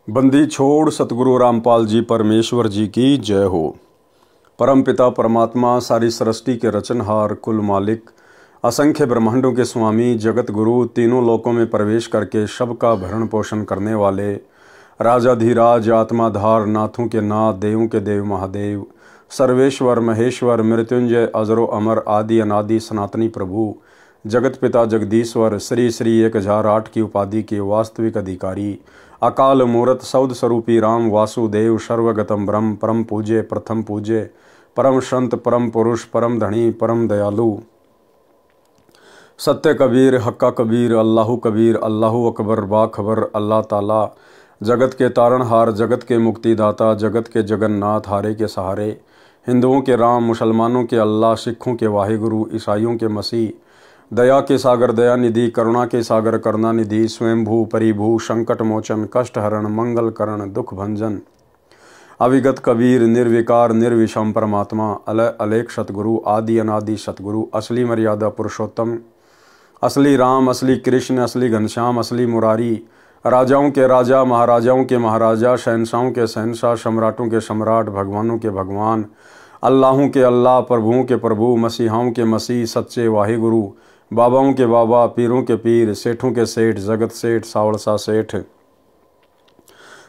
बंदी छोड़ सतगुरु रामपाल जी परमेश्वर जी की जय हो। परम पिता परमात्मा सारी सृष्टि के रचनहार कुल मालिक असंख्य ब्रह्मांडों के स्वामी जगत गुरु तीनों लोकों में प्रवेश करके सबका भरण पोषण करने वाले राजाधिराज आत्माधार नाथों के नाथ देवों के देव महादेव सर्वेश्वर महेश्वर मृत्युंजय अजरो अमर आदि अनादि सनातनी प्रभु जगत पिता जगदीश्वर श्री श्री 1008 की उपाधि के वास्तविक अधिकारी अकाल मूर्त सौद स्वरूपी राम वासुदेव सर्वगतम ब्रह्म परम पूज्य प्रथम पूज्य परम संत परम पुरुष परम धनी परम दयालु सत्य कबीर हक्का कबीर अल्लाहु कबीर अल्लाहु अकबर बाखबर अल्लाह ताला जगत के तारणहार जगत के मुक्तिदाता जगत के जगन्नाथ हारे के सहारे हिंदुओं के राम मुसलमानों के अल्लाह सिखों के वाहिगुरु ईसाइयों के मसीह दया के सागर दया निधि करुणा के सागर करुणा निधि स्वयंभू परिभू संकट मोचन कष्ट हरण मंगल करण दुख भंजन अविगत कबीर निर्विकार निर्विषम परमात्मा अलय अलेख सतगुरु आदि अनादि सतगुरु असली मर्यादा पुरुषोत्तम असली राम असली कृष्ण असली घनश्याम असली मुरारी राजाओं के राजा महाराजाओं के महाराजा शहनशाहों के शहनशाह सम्राटों के सम्राट भगवानों के भगवान अल्लाहों के अल्लाह प्रभुओं के प्रभु मसीहाओं के मसीह सच्चे वाहिगुरु बाबाओं के बाबा पीरों के पीर सेठों के सेठ जगत सेठ सावड़सा सेठ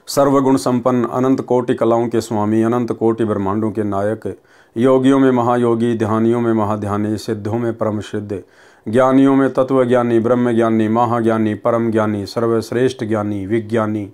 सर्वगुण संपन्न अनंत कोटि कलाओं के स्वामी अनंत कोटि ब्रह्मांडों के नायक योगियों में महायोगी ध्यानियों में महाध्यानी सिद्धों में परम सिद्ध ज्ञानियों में तत्वज्ञानी ब्रह्मज्ञानी महाज्ञानी परम ज्ञानी सर्वश्रेष्ठ ज्ञानी विज्ञानी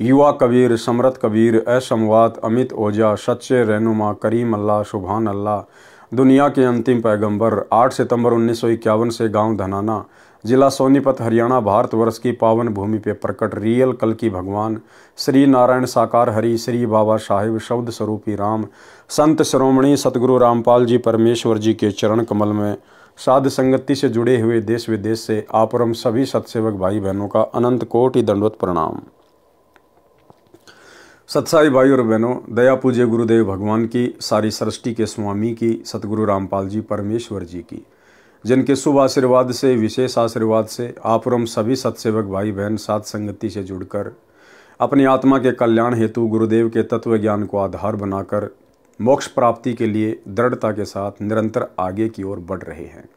युवा कबीर समरथ कबीर असमवात अमित ओजा सच्चे रहनुमा करीम अल्लाह सुभान अल्लाह दुनिया के अंतिम पैगंबर 8 सितंबर 1951 से गांव धनाना जिला सोनीपत हरियाणा भारतवर्ष की पावन भूमि पे प्रकट रियल कल की भगवान श्री नारायण साकार हरि श्री बाबा साहिब शब्द स्वरूपी राम संत श्रोमणी सतगुरु रामपाल जी परमेश्वर जी के चरण कमल में साध संगति से जुड़े हुए देश विदेश से आपरम सभी सत्सेवक भाई बहनों का अनंत कोटि दंडवत प्रणाम। सत्साई भाई और बहनों, दया पूज्य गुरुदेव भगवान की सारी सृष्टि के स्वामी की सतगुरु रामपाल जी परमेश्वर जी की जिनके शुभ आशीर्वाद से विशेष आशीर्वाद से आपरम सभी सत्सेवक भाई बहन साध संगति से जुड़कर अपनी आत्मा के कल्याण हेतु गुरुदेव के तत्व ज्ञान को आधार बनाकर मोक्ष प्राप्ति के लिए दृढ़ता के साथ निरंतर आगे की ओर बढ़ रहे हैं।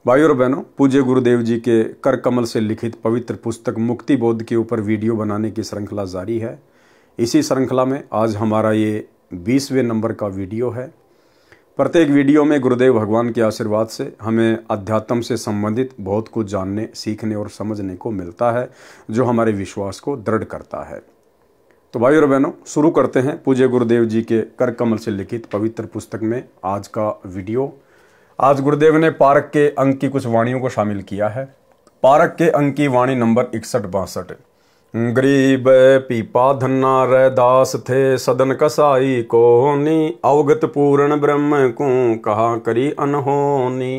भाई और बहनों, पूज्य गुरुदेव जी के कर कमल से लिखित पवित्र पुस्तक मुक्ति बोध के ऊपर वीडियो बनाने की श्रृंखला जारी है। इसी श्रृंखला में आज हमारा ये 20वें नंबर का वीडियो है। प्रत्येक वीडियो में गुरुदेव भगवान के आशीर्वाद से हमें अध्यात्म से संबंधित बहुत कुछ जानने सीखने और समझने को मिलता है जो हमारे विश्वास को दृढ़ करता है। तो भाई और बहनों, शुरू करते हैं पूज्य गुरुदेव जी के कर कमल से लिखित पवित्र पुस्तक में आज का वीडियो। आज गुरुदेव ने पारक के अंक की कुछ वाणियों को शामिल किया है। पारक के अंक की वाणी नंबर 61-62। गरीब पीपा धन्ना रैदास थे सदन कसाई कोनी अवगत पूर्ण ब्रह्म को कहा करी अनहोनी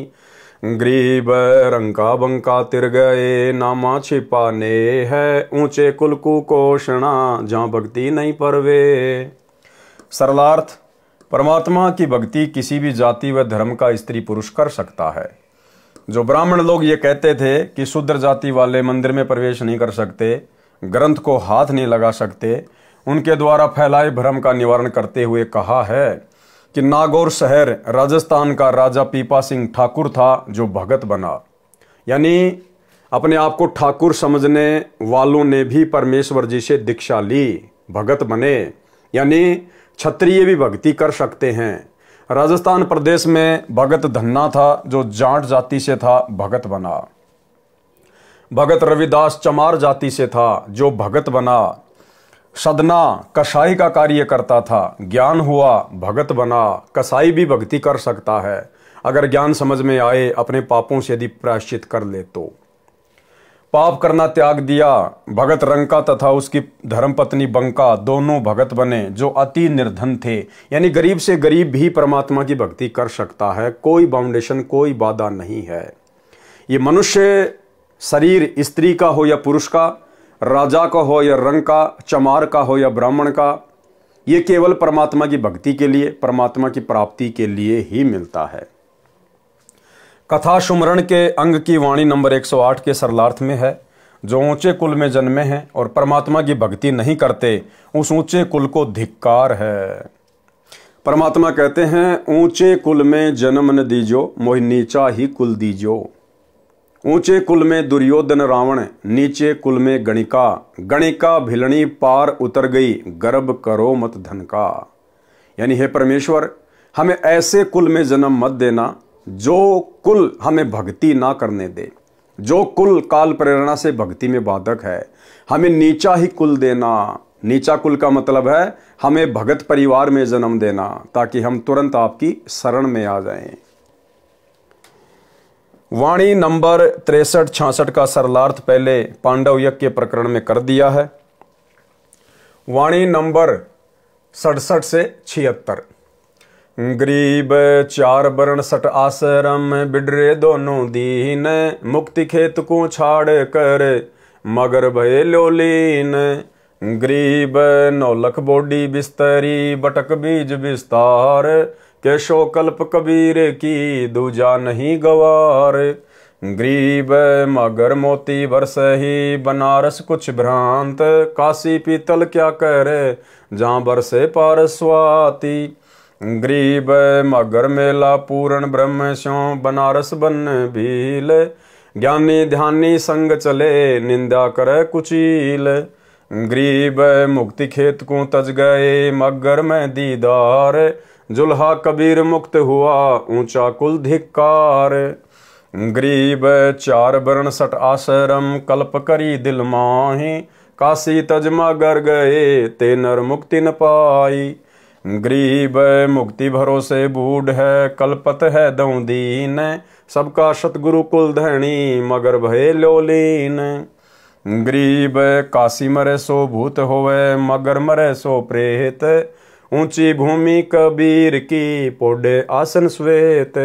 गरीब रंका बंका तिर गए नामा छिपाने है ऊंचे कुल कुकोषणा जहाँ भक्ति नहीं परवे। सरलार्थ, परमात्मा की भक्ति किसी भी जाति व धर्म का स्त्री पुरुष कर सकता है। जो ब्राह्मण लोग ये कहते थे कि शूद्र जाति वाले मंदिर में प्रवेश नहीं कर सकते, ग्रंथ को हाथ नहीं लगा सकते, उनके द्वारा फैलाए भ्रम का निवारण करते हुए कहा है कि नागौर शहर राजस्थान का राजा पीपा सिंह ठाकुर था जो भगत बना। यानी अपने आप को ठाकुर समझने वालों ने भी परमेश्वर जी से दीक्षा ली, भगत बने। यानी क्षत्रिय भी भक्ति कर सकते हैं। राजस्थान प्रदेश में भगत धन्ना था जो जाट जाति से था, भगत बना। भगत रविदास चमार जाति से था जो भगत बना। सदना कसाई का कार्य करता था, ज्ञान हुआ, भगत बना। कसाई भी भक्ति कर सकता है अगर ज्ञान समझ में आए, अपने पापों से यदि प्रायश्चित कर ले तो। पाप करना त्याग दिया। भगत रंका तथा उसकी धर्मपत्नी बंका दोनों भगत बने जो अति निर्धन थे। यानी गरीब से गरीब भी परमात्मा की भक्ति कर सकता है, कोई बाउंडेशन कोई बाधा नहीं है। ये मनुष्य शरीर स्त्री का हो या पुरुष का, राजा का हो या रंग का, चमार का हो या ब्राह्मण का, ये केवल परमात्मा की भक्ति के लिए परमात्मा की प्राप्ति के लिए ही मिलता है। कथा सुमरण के अंग की वाणी नंबर 108 के सरलार्थ में है जो ऊंचे कुल में जन्मे हैं और परमात्मा की भक्ति नहीं करते, उस ऊंचे कुल को धिक्कार है। परमात्मा कहते हैं, ऊंचे कुल में जन्म न दीजो, मोहि नीचा ही कुल दीजो। ऊंचे कुल में दुर्योधन रावण, नीचे कुल में गणिका। गणिका भिलनी पार उतर गई, गर्भ करो मत धन का। यानी हे परमेश्वर, हमें ऐसे कुल में जन्म मत देना जो कुल हमें भक्ति ना करने दे, जो कुल काल प्रेरणा से भक्ति में बाधक है। हमें नीचा ही कुल देना। नीचा कुल का मतलब है हमें भगत परिवार में जन्म देना, ताकि हम तुरंत आपकी शरण में आ जाएं। वाणी नंबर 63-66 का सरलार्थ पहले पांडव यज्ञ के प्रकरण में कर दिया है। वाणी नंबर 67 से 76। गरीब चार वर्ण सट आश्रम, बिडरे दोनों दीन। मुक्ति खेत को छाड़ कर, मगर भय लोलीन। गरीब 9 लाख बोडी बिस्तरी, बटक बीज विस्तार। केशो कल्प कबीर की, दूजा नहीं गवार। गरीब मगर मोती बरस ही, बनारस कुछ भ्रांत। काशी पीतल क्या करे, जहाँ बरसे पारस्वाती। गरीब मगर मेला पूर्ण ब्रह्म स्यों, बनारस बन भील। ज्ञानी ध्यानी संग चले, निंदा करे कुचील। गरीब मुक्ति खेत को तज गए, मगर में दीदार। जुल्हा कबीर मुक्त हुआ, ऊंचा कुल धिक्कार। गरीब चार वर्ण सट आश्रम, कल्प करी दिल माही। काशी तज मगर गए, ते नर मुक्ति न पाई। गरीब मुक्ति भरोसे बूढ़ है, कल्पत है दऊ दीन। सबका सतगुरु कुल धनी, मगर भय लोलीन। गरीब काशी मरे सो भूत होवे, मगर मरे सो प्रेत। ऊंची भूमि कबीर की, पोडे आसन श्वेत।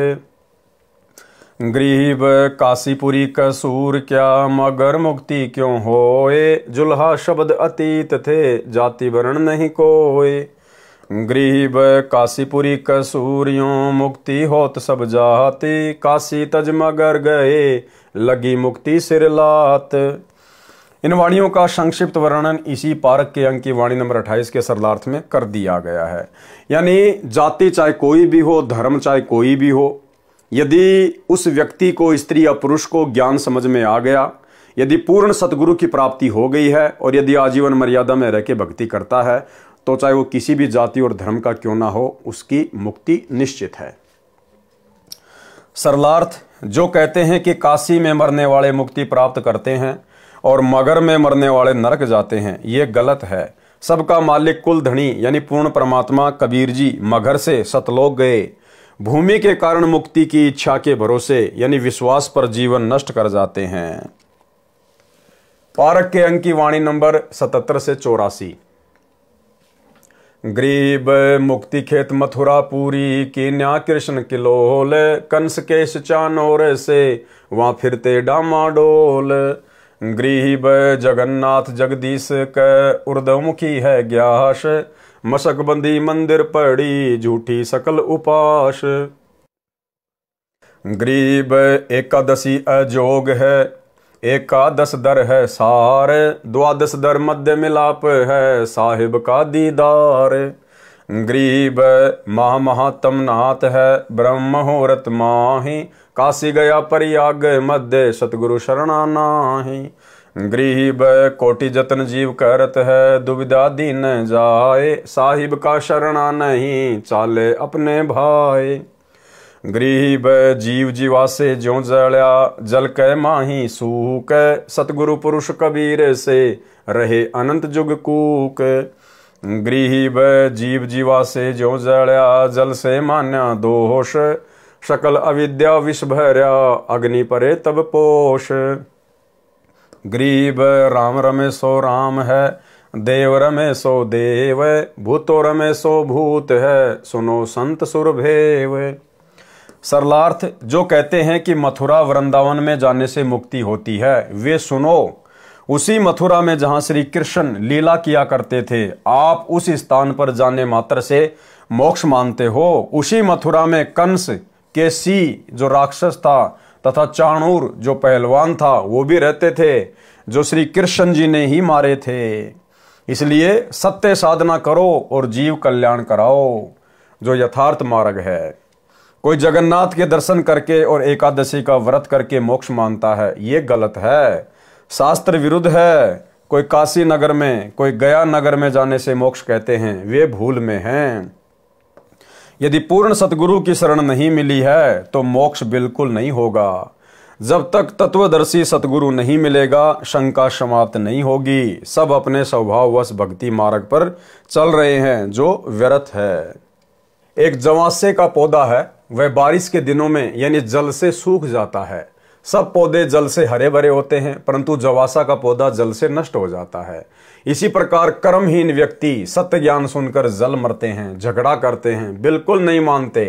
गरीब काशीपुरी कसूर क्या, मगर मुक्ति क्यों होए। जुल्हा शब्द अतीत थे, जाति वर्ण नहीं कोई। गरीब काशीपुरी कसूरियों, मुक्ति होत सब जाति। काशी तज मगर गए, लगी मुक्ति सिर लात। इन वाणियों का संक्षिप्त वर्णन इसी पारक के अंक की वाणी नंबर 28 के सरलार्थ में कर दिया गया है। यानी जाति चाहे कोई भी हो, धर्म चाहे कोई भी हो, यदि उस व्यक्ति को, स्त्री या पुरुष को ज्ञान समझ में आ गया, यदि पूर्ण सतगुरु की प्राप्ति हो गई है और यदि आजीवन मर्यादा में रह के भक्ति करता है, तो चाहे वो किसी भी जाति और धर्म का क्यों ना हो, उसकी मुक्ति निश्चित है। सरलार्थ जो कहते हैं कि काशी में मरने वाले मुक्ति प्राप्त करते हैं और मगर में मरने वाले नरक जाते हैं, ये गलत है। सबका मालिक कुल धनी यानी पूर्ण परमात्मा कबीर जी मगर से सतलोक गए। भूमि के कारण मुक्ति की इच्छा के भरोसे यानी विश्वास पर जीवन नष्ट कर जाते हैं। पारक के अंक की वाणी नंबर 77 से 84। गरीब मुक्ति खेत मथुरा पूरी, कीन्या कृष्ण किलोल। कंस केश चानोर से, वहां फिरते डामाडोल। गरीब जगन्नाथ जगदीश क, उर्दमुखी है ग्यास। मशकबंदी मंदिर पड़ी, झूठी सकल उपास। गरीब एकादशी अजोग है, एकादश दर है सार। द्वादश दर मध्य मिलाप है, साहिब का दीदार। गरीब महामहात्म नाथ है, ब्रह्म मुहूर्त माही। काशी गया प्रयाग मध्य, सतगुरु शरणा नाही। गरीब कोटि जतन जीव करत है, दुविधा दीन जाए। साहिब का शरणा नहीं, चाले अपने भाई। गरीब जीव जीवा से ज्यों जड़या, जल कै माही सूक। सतगुरु पुरुष कबीर से, रहे अनंत जुग कूक। गरीब जीव जीवा से ज्यों जड़या, जल से मान्या दोष। सकल अविद्या विष भर्या, अग्नि परे तब पोष। गरीब राम रमे सो राम है, देव रमे सो देव। भूतो रमे सो भूत है, सुनो संत सुरभेव। सरलार्थ जो कहते हैं कि मथुरा वृंदावन में जाने से मुक्ति होती है, वे सुनो। उसी मथुरा में जहां श्री कृष्ण लीला किया करते थे, आप उस स्थान पर जाने मात्र से मोक्ष मानते हो। उसी मथुरा में कंस, केसी जो राक्षस था तथा चाणूर जो पहलवान था, वो भी रहते थे। जो श्री कृष्ण जी ने ही मारे थे। इसलिए सत्य साधना करो और जीव कल्याण कराओ, जो यथार्थ मार्ग है। कोई जगन्नाथ के दर्शन करके और एकादशी का व्रत करके मोक्ष मानता है, ये गलत है, शास्त्र विरुद्ध है। कोई काशी नगर में, कोई गया नगर में जाने से मोक्ष कहते हैं, वे भूल में हैं। यदि पूर्ण सतगुरु की शरण नहीं मिली है तो मोक्ष बिल्कुल नहीं होगा। जब तक तत्वदर्शी सतगुरु नहीं मिलेगा, शंका समाप्त नहीं होगी। सब अपने स्वभाववश भक्ति मार्ग पर चल रहे हैं, जो व्यर्थ है। एक जवासे का पौधा है, वह बारिश के दिनों में यानी जल से सूख जाता है। सब पौधे जल से हरे भरे होते हैं, परंतु जवासा का पौधा जल से नष्ट हो जाता है। इसी प्रकार कर्महीन व्यक्ति सत्य ज्ञान सुनकर जल मरते हैं, झगड़ा करते हैं, बिल्कुल नहीं मानते।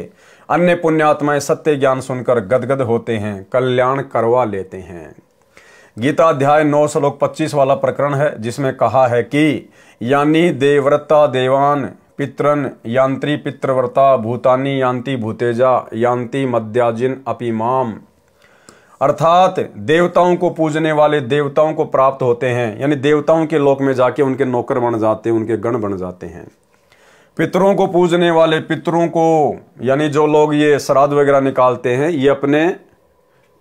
अन्य पुण्यात्माएं सत्य ज्ञान सुनकर गदगद होते हैं, कल्याण करवा लेते हैं। गीता अध्याय 9 श्लोक 25 वाला प्रकरण है, जिसमें कहा है कि यानी देवव्रता देवान पितरन यांत्री पितृव्रता भूतानी यांति भूतेजा यांति मध्याजिन अपिमाम। अर्थात देवताओं को पूजने वाले देवताओं को प्राप्त होते हैं, यानी देवताओं के लोक में जाके उनके नौकर बन जाते हैं, उनके गण बन जाते हैं। पितरों को पूजने वाले पितरों को, यानी जो लोग ये श्राद्ध वगैरह निकालते हैं, ये अपने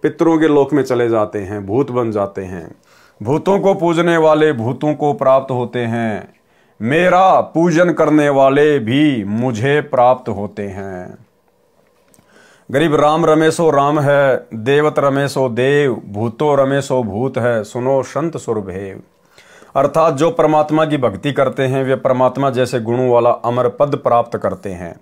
पितरों के लोक में चले जाते हैं, भूत बन जाते हैं। भूतों को पूजने वाले भूतों को प्राप्त होते हैं। मेरा पूजन करने वाले भी मुझे प्राप्त होते हैं। गरीब राम रमेशो राम है, देवत रमेशो देव, भूतो रमेशो भूत है, सुनो संत सुरभेव। अर्थात जो परमात्मा की भक्ति करते हैं वे परमात्मा जैसे गुणों वाला अमर पद प्राप्त करते हैं।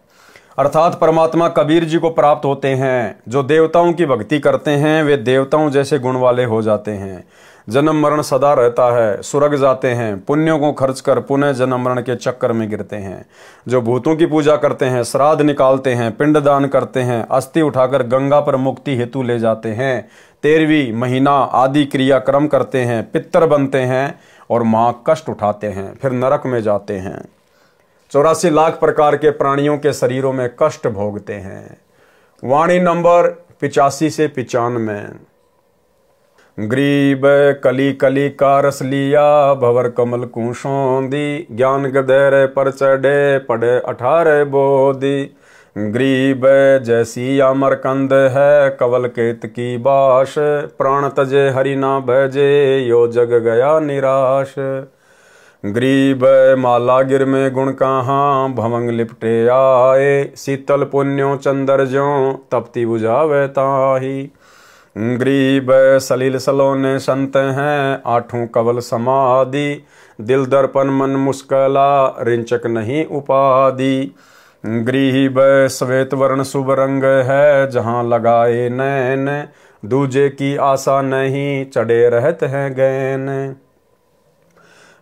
अर्थात परमात्मा कबीर जी को प्राप्त होते हैं। जो देवताओं की भक्ति करते हैं वे देवताओं जैसे गुण वाले हो जाते हैं। जन्म मरण सदा रहता है, स्वर्ग जाते हैं, पुण्यों को खर्च कर पुनः जन्म मरण के चक्कर में गिरते हैं। जो भूतों की पूजा करते हैं, श्राद्ध निकालते हैं, पिंडदान करते हैं, अस्थि उठाकर गंगा पर मुक्ति हेतु ले जाते हैं, 13वीं महीना आदि क्रियाक्रम करते हैं, पितर बनते हैं और माँ कष्ट उठाते हैं, फिर नरक में जाते हैं। 84 लाख प्रकार के प्राणियों के शरीरों में कष्ट भोगते हैं। वाणी नंबर 85 से 95। ग्रीब कली कली का रस लिया, भवर कमल कुशोंदी, ज्ञान गधेर पर चढ़े पढ़े 18 बोधी। ग्रीब जैसी अमरकंद है, कवल केत की बाश, प्राण तजे हरि ना भजे, यो जग गया निराश। ग्रीब माला गिर में गुण कहाँ, भवंग लिपटे आए, शीतल पुण्यों चंदर ज्यों, तपती बुझावे ताही। ग्रीब सलील सलोने संत हैं, 8 कवल समाधि, दिल दर्पण मन मुस्कला, रिंचक नहीं उपाधि। ग्रीब श्वेत वर्ण शुभ रंग है, जहाँ लगाए नैन, दूजे की आशा नहीं, चढ़े रहते हैं गैन।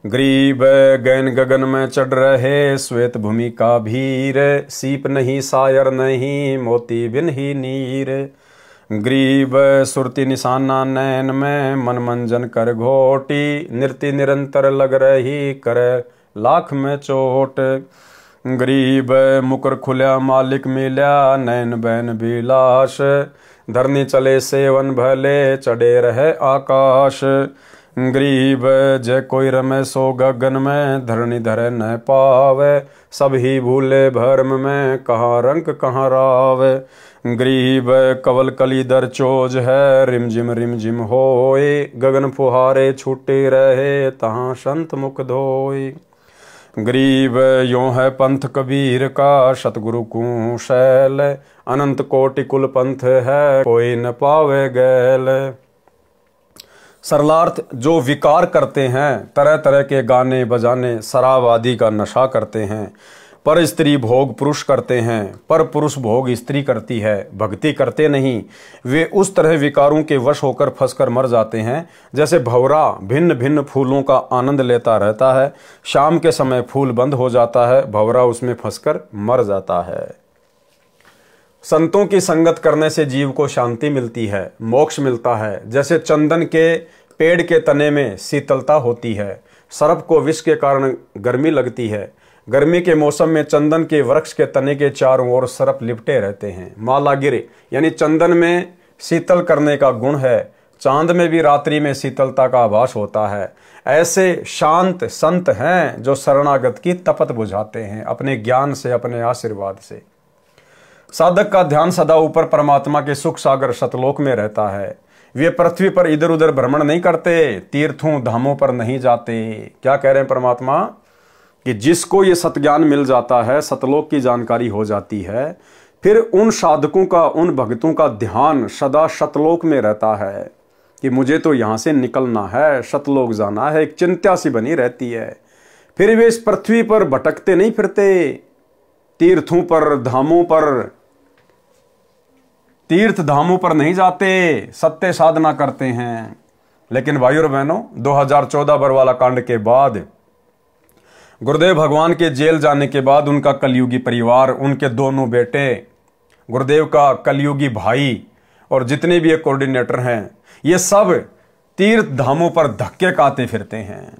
ग्रीब गैन गगन में चढ़ रहे, श्वेत भूमि का भीर, सीप नहीं सायर नहीं, मोती बिन ही नीर। ग्रीब सुरती निशाना नैन में, मन मंजन कर घोटी, नृत्य निरंतर लग रही, करे लाख में चोट। ग्रीब मुकर खुल्या मालिक मिल्या, नैन बैन बिलास, धरनी चले सेवन भले, चढ़े रहे आकाश। ग्रीब जय कोई रमे सो गगन में, धरनी धरे न पावे, सब ही भूले भरम में, कहाँ रंक कहाँ रावे। ग्रीब कवल कलीधर चोज है, रिम जिम होए, गगन फुहारे छूटे रहे, तहाँ संत मुख धोए। ग्रीब यों है पंथ कबीर का, सतगुरु को शैल, अनंत कोटि कुल पंथ है, कोई न पावे गैल। सरलार्थ जो विकार करते हैं, तरह तरह के गाने बजाने, शराब आदि का नशा करते हैं, पर स्त्री भोग पुरुष करते हैं, पर पुरुष भोग स्त्री करती है, भक्ति करते नहीं, वे उस तरह विकारों के वश होकर फंसकर मर जाते हैं। जैसे भंवरा भिन्न भिन्न फूलों का आनंद लेता रहता है, शाम के समय फूल बंद हो जाता है, भंवरा उसमें फंसकर मर जाता है। संतों की संगत करने से जीव को शांति मिलती है, मोक्ष मिलता है। जैसे चंदन के पेड़ के तने में शीतलता होती है, सर्प को विष के कारण गर्मी लगती है, गर्मी के मौसम में चंदन के वृक्ष के तने के चारों ओर सर्प लिपटे रहते हैं। माला गिरे यानी चंदन में शीतल करने का गुण है, चांद में भी रात्रि में शीतलता का आभास होता है। ऐसे शांत संत हैं जो शरणागत की तपत बुझाते हैं अपने ज्ञान से, अपने आशीर्वाद से। साधक का ध्यान सदा ऊपर परमात्मा के सुख सागर सतलोक में रहता है। वे पृथ्वी पर इधर उधर भ्रमण नहीं करते, तीर्थों धामों पर नहीं जाते। क्या कह रहे हैं परमात्मा कि जिसको ये सतज्ञान मिल जाता है, सतलोक की जानकारी हो जाती है, फिर उन साधकों का, उन भक्तों का ध्यान सदा सतलोक में रहता है कि मुझे तो यहां से निकलना है, सतलोक जाना है। एक चिंता सी बनी रहती है। फिर वे इस पृथ्वी पर भटकते नहीं फिरते, तीर्थों पर, धामों पर, तीर्थ धामों पर नहीं जाते, सत्य साधना करते हैं। लेकिन भाइयों और बहनों, 2014 बरवाला कांड के बाद, गुरुदेव भगवान के जेल जाने के बाद उनका कलयुगी परिवार, उनके दोनों बेटे, गुरुदेव का कलयुगी भाई और जितने भी एक कोऑर्डिनेटर हैं, ये सब तीर्थ धामों पर धक्के खाते फिरते हैं।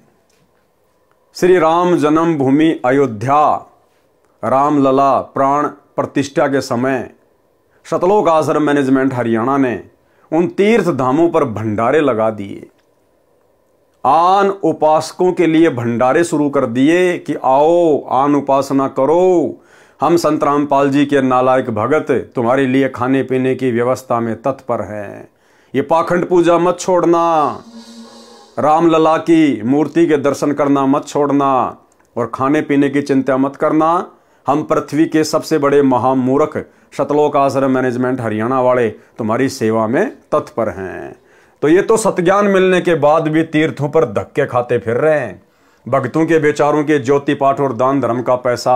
श्री राम जन्मभूमि अयोध्या, रामलला प्राण प्रतिष्ठा के समय सतलोक आश्रम मैनेजमेंट हरियाणा ने उन तीर्थ धामों पर भंडारे लगा दिए। आन उपासकों के लिए भंडारे शुरू कर दिए कि आओ आन उपासना करो, हम संत रामपाल जी के नालायक भगत तुम्हारे लिए खाने पीने की व्यवस्था में तत्पर हैं। ये पाखंड पूजा मत छोड़ना, रामलला की मूर्ति के दर्शन करना मत छोड़ना और खाने पीने की चिंता मत करना। हम पृथ्वी के सबसे बड़े महामूर्ख सतलोक आश्रम मैनेजमेंट हरियाणा वाले तुम्हारी सेवा में तत्पर हैं। तो ये तो सतज्ञान मिलने के बाद भी तीर्थों पर धक्के खाते फिर रहे हैं। भक्तों के बेचारों के ज्योति पाठ और दान धर्म का पैसा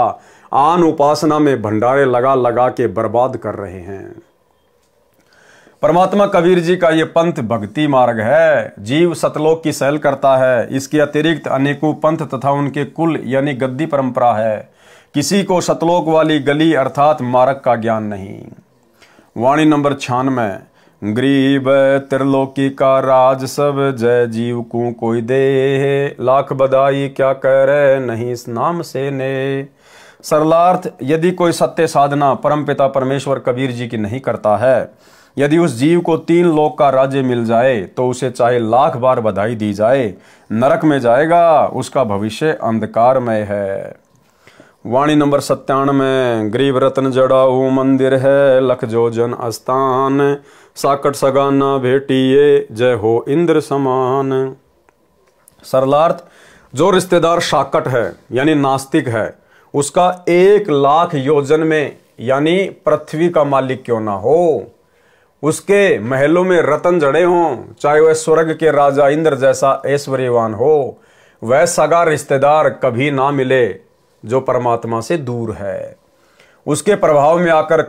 आन उपासना में भंडारे लगा लगा के बर्बाद कर रहे हैं। परमात्मा कबीर जी का ये पंथ भक्ति मार्ग है। जीव सतलोक की सैल करता है। इसके अतिरिक्त अनेकों पंथ तथा उनके कुल यानी गद्दी परंपरा है। किसी को सतलोक वाली गली अर्थात मार्ग का ज्ञान नहीं। वाणी नंबर 96। गरीब त्रिलोकी का राज सब, जय जीव को कोई दे, लाख बधाई क्या करे नहीं इस नाम से ने। सरलार्थ, यदि कोई सत्य साधना परमपिता परमेश्वर कबीर जी की नहीं करता है, यदि उस जीव को 3 लोक का राज्य मिल जाए तो उसे चाहे लाख बार बधाई दी जाए, नरक में जाएगा, उसका भविष्य अंधकारमय है। वाणी नंबर 97। गरीब रत्न जड़ाऊ मंदिर है, लख जो जन स्थान, साकट सगाना भेटिए, जय हो इंद्र समान। सरलार्थ, जो रिश्तेदार साकट है यानी नास्तिक है, उसका 1 लाख योजन में यानी पृथ्वी का मालिक क्यों ना हो, उसके महलों में रतन जड़े हों, चाहे वह स्वर्ग के राजा इंद्र जैसा ऐश्वर्यवान हो, वह सगा रिश्तेदार कभी ना मिले जो परमात्मा से दूर है। उसके प्रभाव में आकर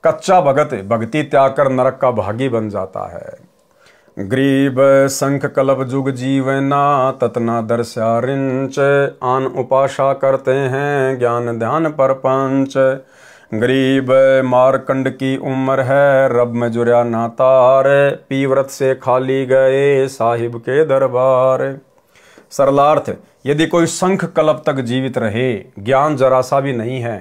कच्चा भगत भक्ति त्याग कर नरक का भागी बन जाता है। गरीब संख कलब जुग जीवना, ततना दर्शा रिंच, आन उपासा करते हैं ज्ञान ध्यान पर पंच। गरीब मारकंड की उम्र है, रब में जुर्या नातार, पी व्रत से खाली गए साहिब के दरबार। सरलार्थ, यदि कोई संख कल्प तक जीवित रहे, ज्ञान जरा सा भी नहीं है,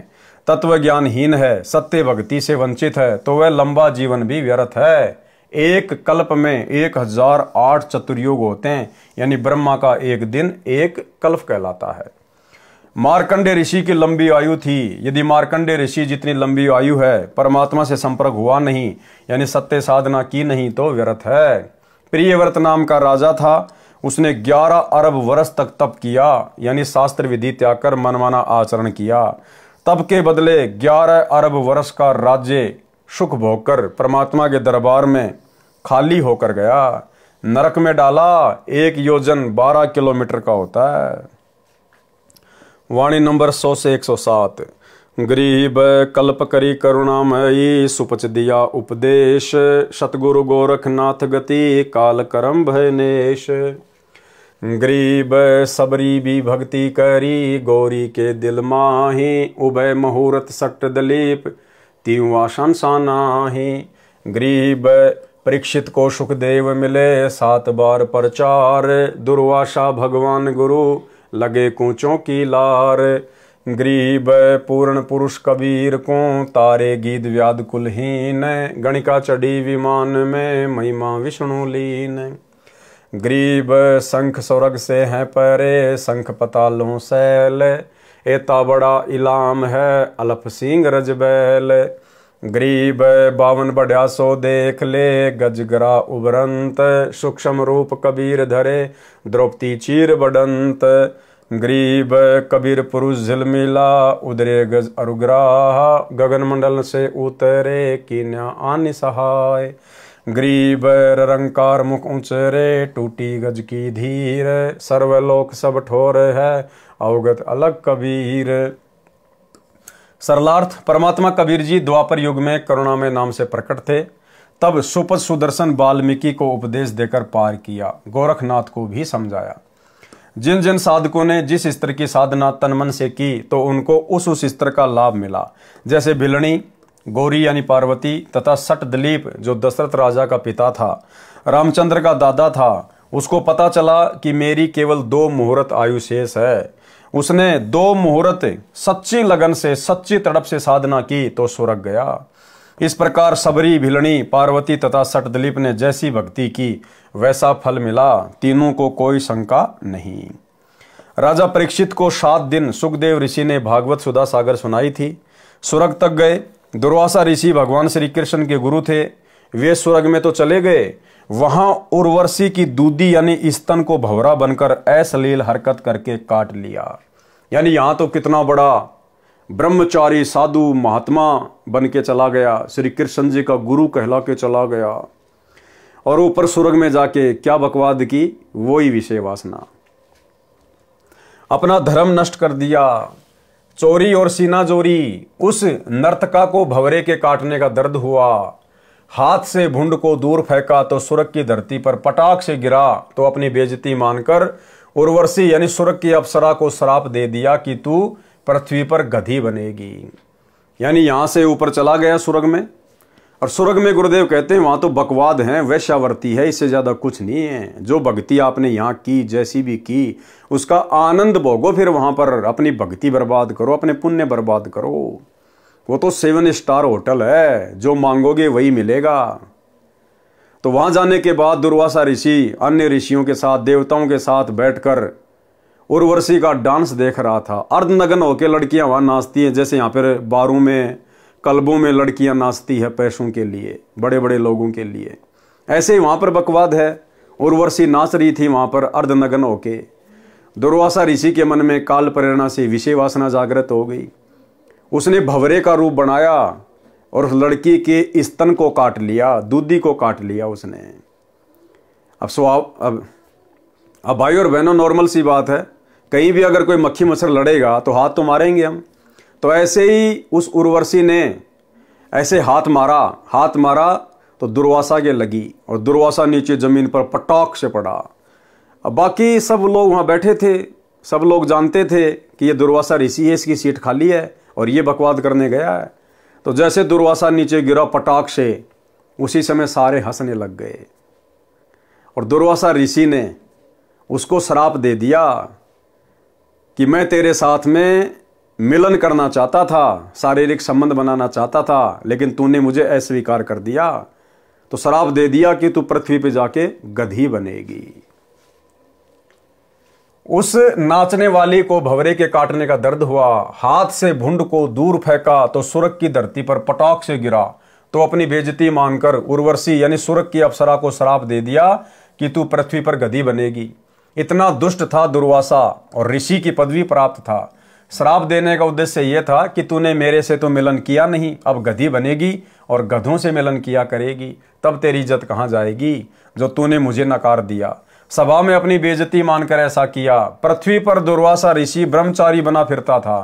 तत्व ज्ञानहीन है, सत्य भक्ति से वंचित है, तो वह लंबा जीवन भी व्यर्थ है। एक कल्प में 1008 चतुर्युग होते हैं, यानी ब्रह्मा का एक दिन एक कल्प कहलाता है। मार्कंडे ऋषि की लंबी आयु थी। यदि मार्कंडे ऋषि जितनी लंबी आयु है, परमात्मा से संपर्क हुआ नहीं यानी सत्य साधना की नहीं तो व्यर्थ है। प्रियव्रत नाम का राजा था, उसने 11 अरब वर्ष तक तप किया यानी शास्त्र विधि त्याग कर मनमाना आचरण किया। तप के बदले 11 अरब वर्ष का राज्य सुख भोगकर परमात्मा के दरबार में खाली होकर गया, नरक में डाला। 1 योजन 12 किलोमीटर का होता है। वाणी नंबर 100 से 107। गरीब कल्प करी करुणामयी, सुपच दिया उपदेश, सतगुरु गोरखनाथ गति, काल करम भयनेश। गरीब सबरी भी भक्ति करी, गौरी के दिल माही, उभय मुहूर्त सट दलीप, तीवा संसानाही। गरीब परीक्षित को सुखदेव मिले, 7 बार प्रचार, दुर्वासा भगवान गुरु, लगे कूचों की लार। गरीब पूर्ण पुरुष कबीर को तारे गीत व्याध कुलहीन, गणिका चढ़ी विमान में महिमा विष्णु लीन। गरीब शंख स्वर्ग से है परे, शंख पतालों सैल, एता बड़ा इलाम है अलफ सिंह रजबैल। गरीब 52 बढ़िया सो देख ले, गजगरा उबरंत, सूक्ष्म रूप कबीर धरे द्रौपदी चीर बडंत। गरीब कबीर पुरुष झिलमिला, उदरे गज अरुग्राह, गगन मंडल से उतरे कीन्या आनि सहाय। गरीब रंकार मुख ऊंचरे, टूटी गज की धीर, सर्वलोक सब ठोर है अवगत अलग कबीर। सरलार्थ, परमात्मा कबीर जी द्वापर युग में करुणामय नाम से प्रकट थे। तब सुपथ सुदर्शन वाल्मीकि को उपदेश देकर पार किया, गोरखनाथ को भी समझाया। जिन जिन साधकों ने जिस स्तर की साधना तन मन से की तो उनको उस स्तर का लाभ मिला। जैसे भिलनी, गौरी यानी पार्वती तथा सट दिलीप जो दशरथ राजा का पिता था, रामचंद्र का दादा था, उसको पता चला कि मेरी केवल 2 मुहूर्त आयु शेष है। उसने 2 मुहूर्त सच्ची लगन से सच्ची तड़प से साधना की तो स्वर्ग गया। इस प्रकार सबरी, भिलनी, पार्वती तथा सट दिलीप ने जैसी भक्ति की वैसा फल मिला, तीनों को कोई शंका नहीं। राजा परीक्षित को 7 दिन सुखदेव ऋषि ने भागवत सुधा सागर सुनाई थी। स्वर्ग तक गए। दुर्वासा ऋषि भगवान श्री कृष्ण के गुरु थे। वे स्वर्ग में तो चले गए, वहां उर्वशी की दूधी यानी स्तन को भंवरा बनकर अश्लील हरकत करके काट लिया। यानी यहां तो कितना बड़ा ब्रह्मचारी साधु महात्मा बन के चला गया, श्री कृष्ण जी का गुरु कहला के चला गया, और ऊपर स्वर्ग में जाके क्या बकवाद की, वही विषय वासना। अपना धर्म नष्ट कर दिया, चोरी और सीना जोरी। उस नर्तका को भंवरे के काटने का दर्द हुआ, हाथ से भुंड को दूर फेंका तो स्वर्ग की धरती पर पटाख से गिरा तो अपनी बेइज्जती मानकर उर्वशी यानी स्वर्ग की अप्सरा को श्राप दे दिया कि तू पृथ्वी पर गधी बनेगी। यानी यहां से ऊपर चला गया स्वर्ग में, और स्वर्ग में गुरुदेव कहते हैं वहां तो बकवाद है, वैश्यावर्ती है, इससे ज्यादा कुछ नहीं है। जो भक्ति आपने यहाँ की, जैसी भी की, उसका आनंद भोगो, फिर वहां पर अपनी भक्ति बर्बाद करो, अपने पुण्य बर्बाद करो। वो तो 7 स्टार होटल है, जो मांगोगे वही मिलेगा। तो वहां जाने के बाद दुर्वासा ऋषि अन्य ऋषियों के साथ, देवताओं के साथ बैठकर उर्वशी का डांस देख रहा था। अर्धनग्न होकर लड़कियां वहां नाचती हैं, जैसे यहाँ पर बारों में, कल्बों में लड़कियां नाचती है पैसों के लिए, बड़े बड़े लोगों के लिए। ऐसे ही वहां पर बकवाद है। उर्वशी नाच रही थी वहां पर अर्धनग्न होके। दुर्वासा ऋषि के मन में काल प्रेरणा से विषय वासना जागृत हो गई। उसने भंवरे का रूप बनाया और लड़की के स्तन को काट लिया, दूधी को काट लिया उसने। अब भाई और बहनों, नॉर्मल सी बात है, कहीं भी अगर कोई मक्खी मच्छर लड़ेगा तो हाथ तो मारेंगे हम। तो ऐसे ही उस उर्वशी ने ऐसे हाथ मारा तो दुर्वासा के लगी और दुर्वासा नीचे जमीन पर पटाख से पड़ा। अब बाकी सब लोग वहां बैठे थे, सब लोग जानते थे कि ये दुर्वासा ऋषि है, इसकी सीट खाली है और ये बकवाद करने गया है। तो जैसे दुर्वासा नीचे गिरा पटाख से, उसी समय सारे हंसने लग गए और दुर्वासा ऋषि ने उसको श्राप दे दिया कि मैं तेरे साथ में मिलन करना चाहता था, शारीरिक संबंध बनाना चाहता था, लेकिन तूने मुझे अस्वीकार कर दिया। तो श्राप दे दिया कि तू पृथ्वी पे जाके गधी बनेगी। उस नाचने वाली को भंवरे के काटने का दर्द हुआ, हाथ से भुंड को दूर फेंका तो स्वर्ग की धरती पर पटाख से गिरा। तो अपनी बेइज्जती मानकर उर्वशी यानी स्वर्ग की अप्सरा को श्राप दे दिया कि तू पृथ्वी पर गधी बनेगी। इतना दुष्ट था दुर्वासा और ऋषि की पदवी प्राप्त था। श्राप देने का उद्देश्य यह था कि तूने मेरे से तो मिलन किया नहीं, अब गधी बनेगी और गधों से मिलन किया करेगी, तब तेरी इज्जत कहां जाएगी जो तूने मुझे नकार दिया। सभा में अपनी बेइज्जती मानकर ऐसा किया। पृथ्वी पर दुर्वासा ऋषि ब्रह्मचारी बना फिरता था।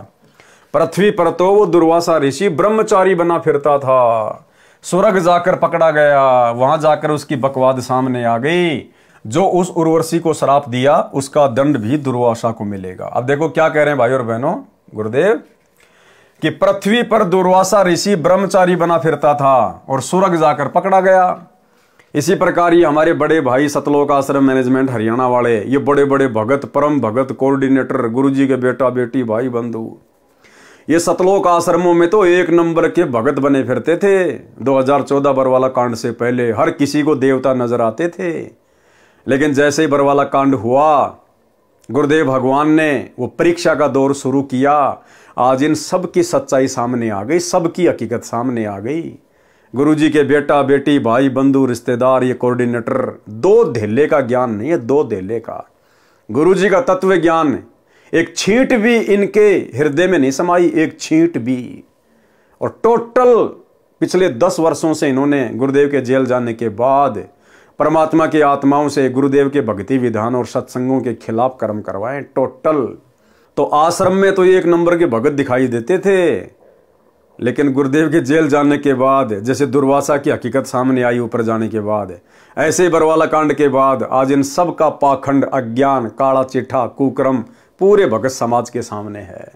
पृथ्वी पर तो वो दुर्वासा ऋषि ब्रह्मचारी बना फिरता था। स्वर्ग जाकर पकड़ा गया, वहां जाकर उसकी बकवाद सामने आ गई। जो उस उर्वशी को श्राप दिया उसका दंड भी दुर्वासा को मिलेगा। अब देखो क्या कह रहे हैं भाई और बहनों गुरुदेव, कि पृथ्वी पर दुर्वासा ऋषि ब्रह्मचारी बना फिरता था और स्वर्ग जाकर पकड़ा गया। इसी प्रकार ये हमारे बड़े भाई सतलोक आश्रम मैनेजमेंट हरियाणा वाले, ये बड़े बड़े भगत, परम भगत, कोऑर्डिनेटर, गुरुजी के बेटा बेटी, भाई बंधु, ये सतलोक आश्रमों में तो एक नंबर के भगत बने फिरते थे। 2014 बरवाला कांड से पहले हर किसी को देवता नजर आते थे, लेकिन जैसे ही बरवाला कांड हुआ, गुरुदेव भगवान ने वो परीक्षा का दौर शुरू किया। आज इन सब की सच्चाई सामने आ गई, सबकी हकीकत सामने आ गई। गुरुजी के बेटा बेटी भाई बंधु रिश्तेदार, ये कोऑर्डिनेटर, दो धेले का ज्ञान नहीं है, दो धेले का गुरुजी का तत्व ज्ञान, एक छींट भी इनके हृदय में नहीं समाई, एक छींट भी। और टोटल पिछले 10 वर्षों से इन्होंने गुरुदेव के जेल जाने के बाद परमात्मा की आत्माओं से गुरुदेव के भक्ति विधान और सत्संगों के खिलाफ कर्म करवाए टोटल। तो आश्रम में तो एक नंबर के भगत दिखाई देते थे, लेकिन गुरुदेव के जेल जाने के बाद, जैसे दुर्वासा की हकीकत सामने आई ऊपर जाने के बाद, ऐसे बरवाला कांड के बाद आज इन सब का पाखंड, अज्ञान, काला चिट्ठा, कुकर्म पूरे भगत समाज के सामने है।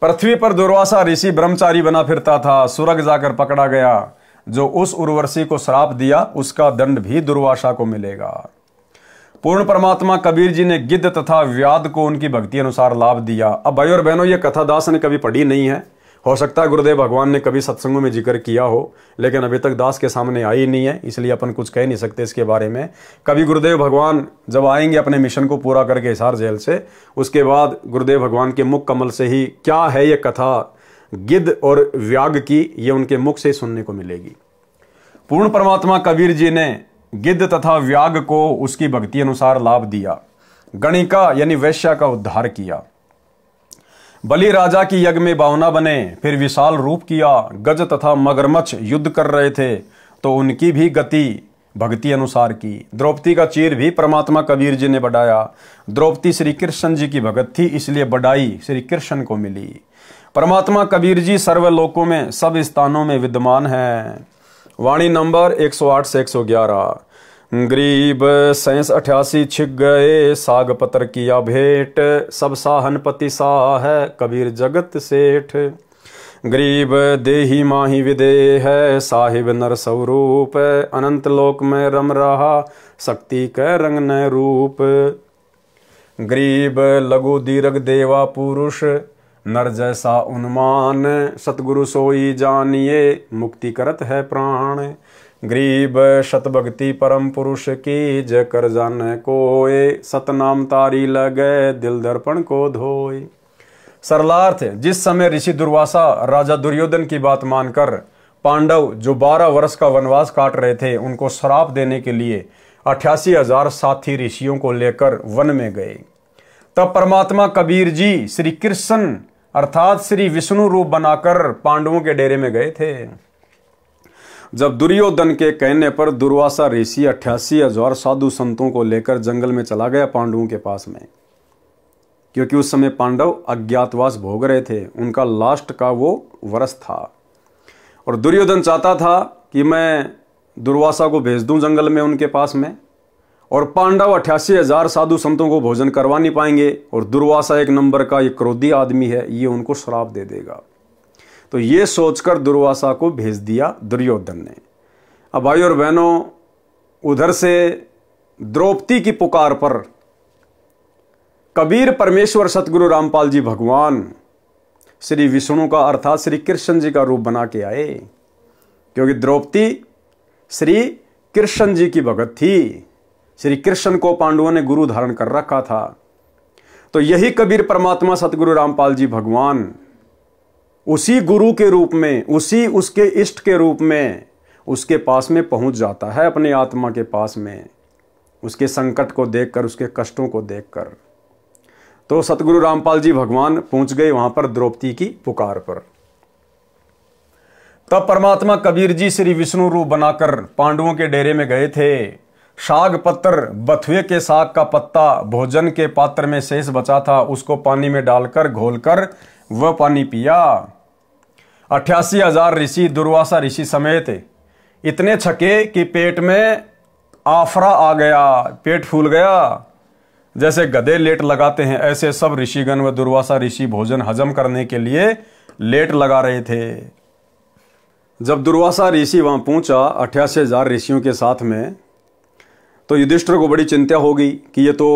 पृथ्वी पर दुर्वासा ऋषि ब्रह्मचारी बना फिरता था, स्वर्ग जाकर पकड़ा गया। जो उस उर्वशी को श्राप दिया उसका दंड भी दुर्वासा को मिलेगा। पूर्ण परमात्मा कबीर जी ने गिद्ध तथा व्याध को उनकी भक्ति अनुसार लाभ दिया। अब भाई और बहनों, ये कथा दास ने कभी पढ़ी नहीं है, हो सकता है गुरुदेव भगवान ने कभी सत्संगों में जिक्र किया हो, लेकिन अभी तक दास के सामने आई नहीं है, इसलिए अपन कुछ कह नहीं सकते इसके बारे में। कभी गुरुदेव भगवान जब आएंगे अपने मिशन को पूरा करके हिसार जेल से, उसके बाद गुरुदेव भगवान के मुख कमल से ही क्या है ये कथा गिद्ध और व्याग की, ये उनके मुख से सुनने को मिलेगी। पूर्ण परमात्मा कबीर जी ने गिद्ध तथा व्याग को उसकी भक्ति अनुसार लाभ दिया। गणिका यानी वैश्या का उद्धार किया। बलि राजा की यज्ञ में बावना बने, फिर विशाल रूप किया। गज तथा मगरमच्छ युद्ध कर रहे थे तो उनकी भी गति भक्ति अनुसार की। द्रौपदी का चीर भी परमात्मा कबीर जी ने बढ़ाया। द्रौपदी श्री कृष्ण जी की भगत थी, इसलिए बढ़ाई श्री कृष्ण को मिली। परमात्मा कबीर जी सर्वलोकों में सब स्थानों में विद्यमान है। वाणी नंबर 108 से 111। गरीब 87 छिक गए, साग पत्र किया भेंट, सब साहन पति साह है, कबीर जगत सेठ। गरीब देही माही विदे है, साहिब नर स्वरूप, अनंत लोक में रम रहा, शक्ति कै रंग न रूप। गरीब लघु दीर्घ देवा पुरुष, नर जैसा उन्मान, सतगुरु सोई जानिए, मुक्ति करत है प्राण। गरीब शत भक्ति परम पुरुष की, जय कर जान कोय, सतनाम तारी लगे, दिल दर्पण को धोए। सरलार्थ, जिस समय ऋषि दुर्वासा राजा दुर्योधन की बात मानकर पांडव जो 12 वर्ष का वनवास काट रहे थे, उनको श्राप देने के लिए 88,000 साथी ऋषियों को लेकर वन में गए, तब परमात्मा कबीर जी श्री कृष्ण अर्थात श्री विष्णु रूप बनाकर पांडवों के डेरे में गए थे। जब दुर्योधन के कहने पर दुर्वासा ऋषि 88,000 साधु संतों को लेकर जंगल में चला गया पांडवों के पास में, क्योंकि उस समय पांडव अज्ञातवास भोग रहे थे, उनका लास्ट का वो वर्ष था। और दुर्योधन चाहता था कि मैं दुर्वासा को भेज दूं जंगल में उनके पास में, और पांडव 88,000 साधु संतों को भोजन करवा नहीं पाएंगे, और दुर्वासा एक नंबर का ये क्रोधी आदमी है, ये उनको श्राप दे देगा। तो ये सोचकर दुर्वासा को भेज दिया दुर्योधन ने। अब भाई और बहनों, उधर से द्रौपदी की पुकार पर कबीर परमेश्वर सतगुरु रामपाल जी भगवान श्री विष्णु का अर्थात श्री कृष्ण जी का रूप बना के आए, क्योंकि द्रौपदी श्री कृष्ण जी की भगत थी। श्री कृष्ण को पांडवों ने गुरु धारण कर रखा था। तो यही कबीर परमात्मा सतगुरु रामपाल जी भगवान उसी गुरु के रूप में, उसी उसके इष्ट के रूप में उसके पास में पहुंच जाता है, अपने आत्मा के पास में, उसके संकट को देखकर, उसके कष्टों को देखकर। तो सतगुरु रामपाल जी भगवान पहुंच गए वहां पर द्रौपदी की पुकार पर। तब परमात्मा कबीर जी श्री विष्णु रूप बनाकर पांडवों के डेरे में गए थे। शाग पत्र, बथुए के साग का पत्ता भोजन के पात्र में शेष बचा था, उसको पानी में डालकर घोलकर वह पानी पिया। 88,000 ऋषि दुर्वासा ऋषि समेत इतने छके कि पेट में आफरा आ गया, पेट फूल गया। जैसे गधे लेट लगाते हैं, ऐसे सब ऋषिगण व दुर्वासा ऋषि भोजन हजम करने के लिए लेट लगा रहे थे। जब दुर्वासा ऋषि वहां पहुंचा 88,000 ऋषियों के साथ में, तो युधिष्ठिर को बड़ी चिंता हो गई कि ये तो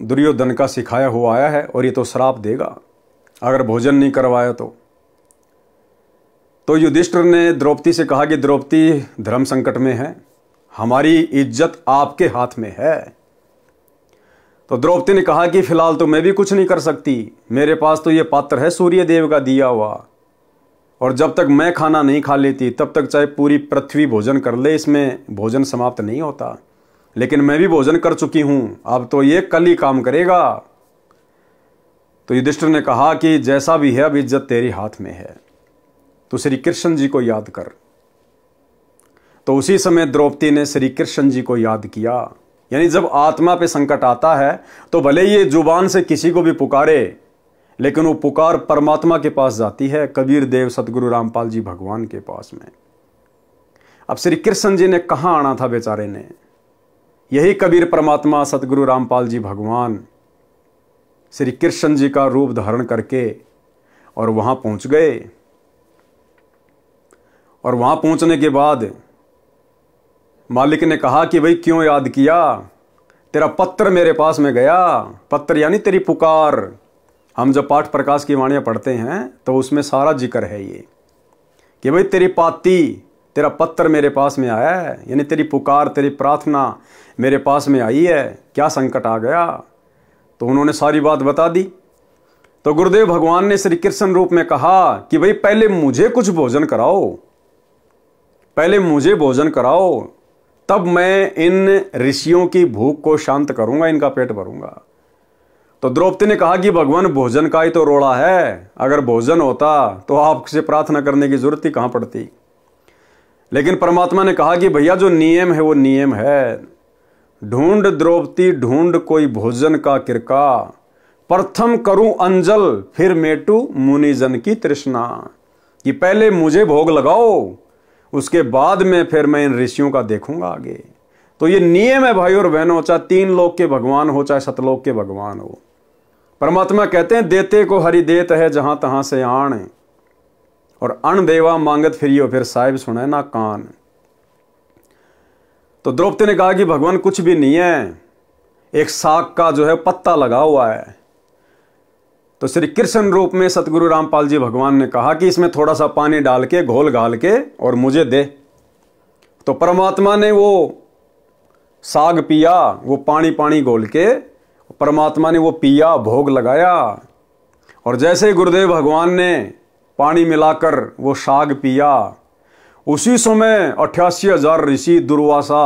दुर्योधन का सिखाया हुआ आया है और ये तो श्राप देगा अगर भोजन नहीं करवाया तो। तो युधिष्ठिर ने द्रौपदी से कहा कि द्रौपदी धर्म संकट में है, हमारी इज्जत आपके हाथ में है। तो द्रौपदी ने कहा कि फिलहाल तो मैं भी कुछ नहीं कर सकती, मेरे पास तो ये पात्र है सूर्य देव का दिया हुआ, और जब तक मैं खाना नहीं खा लेती तब तक चाहे पूरी पृथ्वी भोजन कर ले, इसमें भोजन समाप्त नहीं होता। लेकिन मैं भी भोजन कर चुकी हूं, अब तो ये कल ही काम करेगा। तो युधिष्ठिर ने कहा कि जैसा भी है अब इज्जत तेरे हाथ में है, तो श्री कृष्ण जी को याद कर। तो उसी समय द्रौपदी ने श्री कृष्ण जी को याद किया। यानी जब आत्मा पे संकट आता है तो भले ये जुबान से किसी को भी पुकारे, लेकिन वो पुकार परमात्मा के पास जाती है, कबीर देव सतगुरु रामपाल जी भगवान के पास में। अब श्री कृष्ण जी ने कहां आना था बेचारे ने, यही कबीर परमात्मा सतगुरु रामपाल जी भगवान श्री कृष्ण जी का रूप धारण करके और वहां पहुंच गए। और वहां पहुंचने के बाद मालिक ने कहा कि भाई क्यों याद किया, तेरा पत्र मेरे पास में गया। पत्र यानी तेरी पुकार। हम जब पाठ प्रकाश की वाणियां पढ़ते हैं तो उसमें सारा जिक्र है ये कि भाई तेरी पाती, तेरा पत्र मेरे पास में आया है, यानी तेरी पुकार, तेरी प्रार्थना मेरे पास में आई है, क्या संकट आ गया। तो उन्होंने सारी बात बता दी। तो गुरुदेव भगवान ने श्री कृष्ण रूप में कहा कि भाई पहले मुझे कुछ भोजन कराओ, पहले मुझे भोजन कराओ, तब मैं इन ऋषियों की भूख को शांत करूंगा, इनका पेट भरूंगा। तो द्रौपदी ने कहा कि भगवान भोजन का ही तो रोड़ा है, अगर भोजन होता तो आपसे प्रार्थना करने की जरूरत ही कहां पड़ती। लेकिन परमात्मा ने कहा कि भैया जो नियम है वो नियम है। ढूंढ द्रौपदी ढूंढ कोई भोजन का किरका, प्रथम करूं अंजल फिर मेटू मुनिजन की तृष्णा। कि पहले मुझे भोग लगाओ, उसके बाद में फिर मैं इन ऋषियों का देखूंगा आगे। तो ये नियम है भाई और बहनों, चाहे तीन लोक के भगवान हो चाहे सतलोक के भगवान हो। परमात्मा कहते हैं देते को हरि देत है जहां तहां से आण, और अण देवा मांगत फिरियो फिर साहिब सुने ना कान। तो द्रौपदी ने कहा कि भगवान कुछ भी नहीं है, एक साग का जो है पत्ता लगा हुआ है। तो श्री कृष्ण रूप में सतगुरु रामपाल जी भगवान ने कहा कि इसमें थोड़ा सा पानी डाल के घोल घाल के और मुझे दे। तो परमात्मा ने वो साग पिया, वो पानी पानी घोल के परमात्मा ने वो पिया, भोग लगाया। और जैसे ही गुरुदेव भगवान ने पानी मिलाकर वो साग पिया, उसी समय 88,000 ऋषि दुर्वासा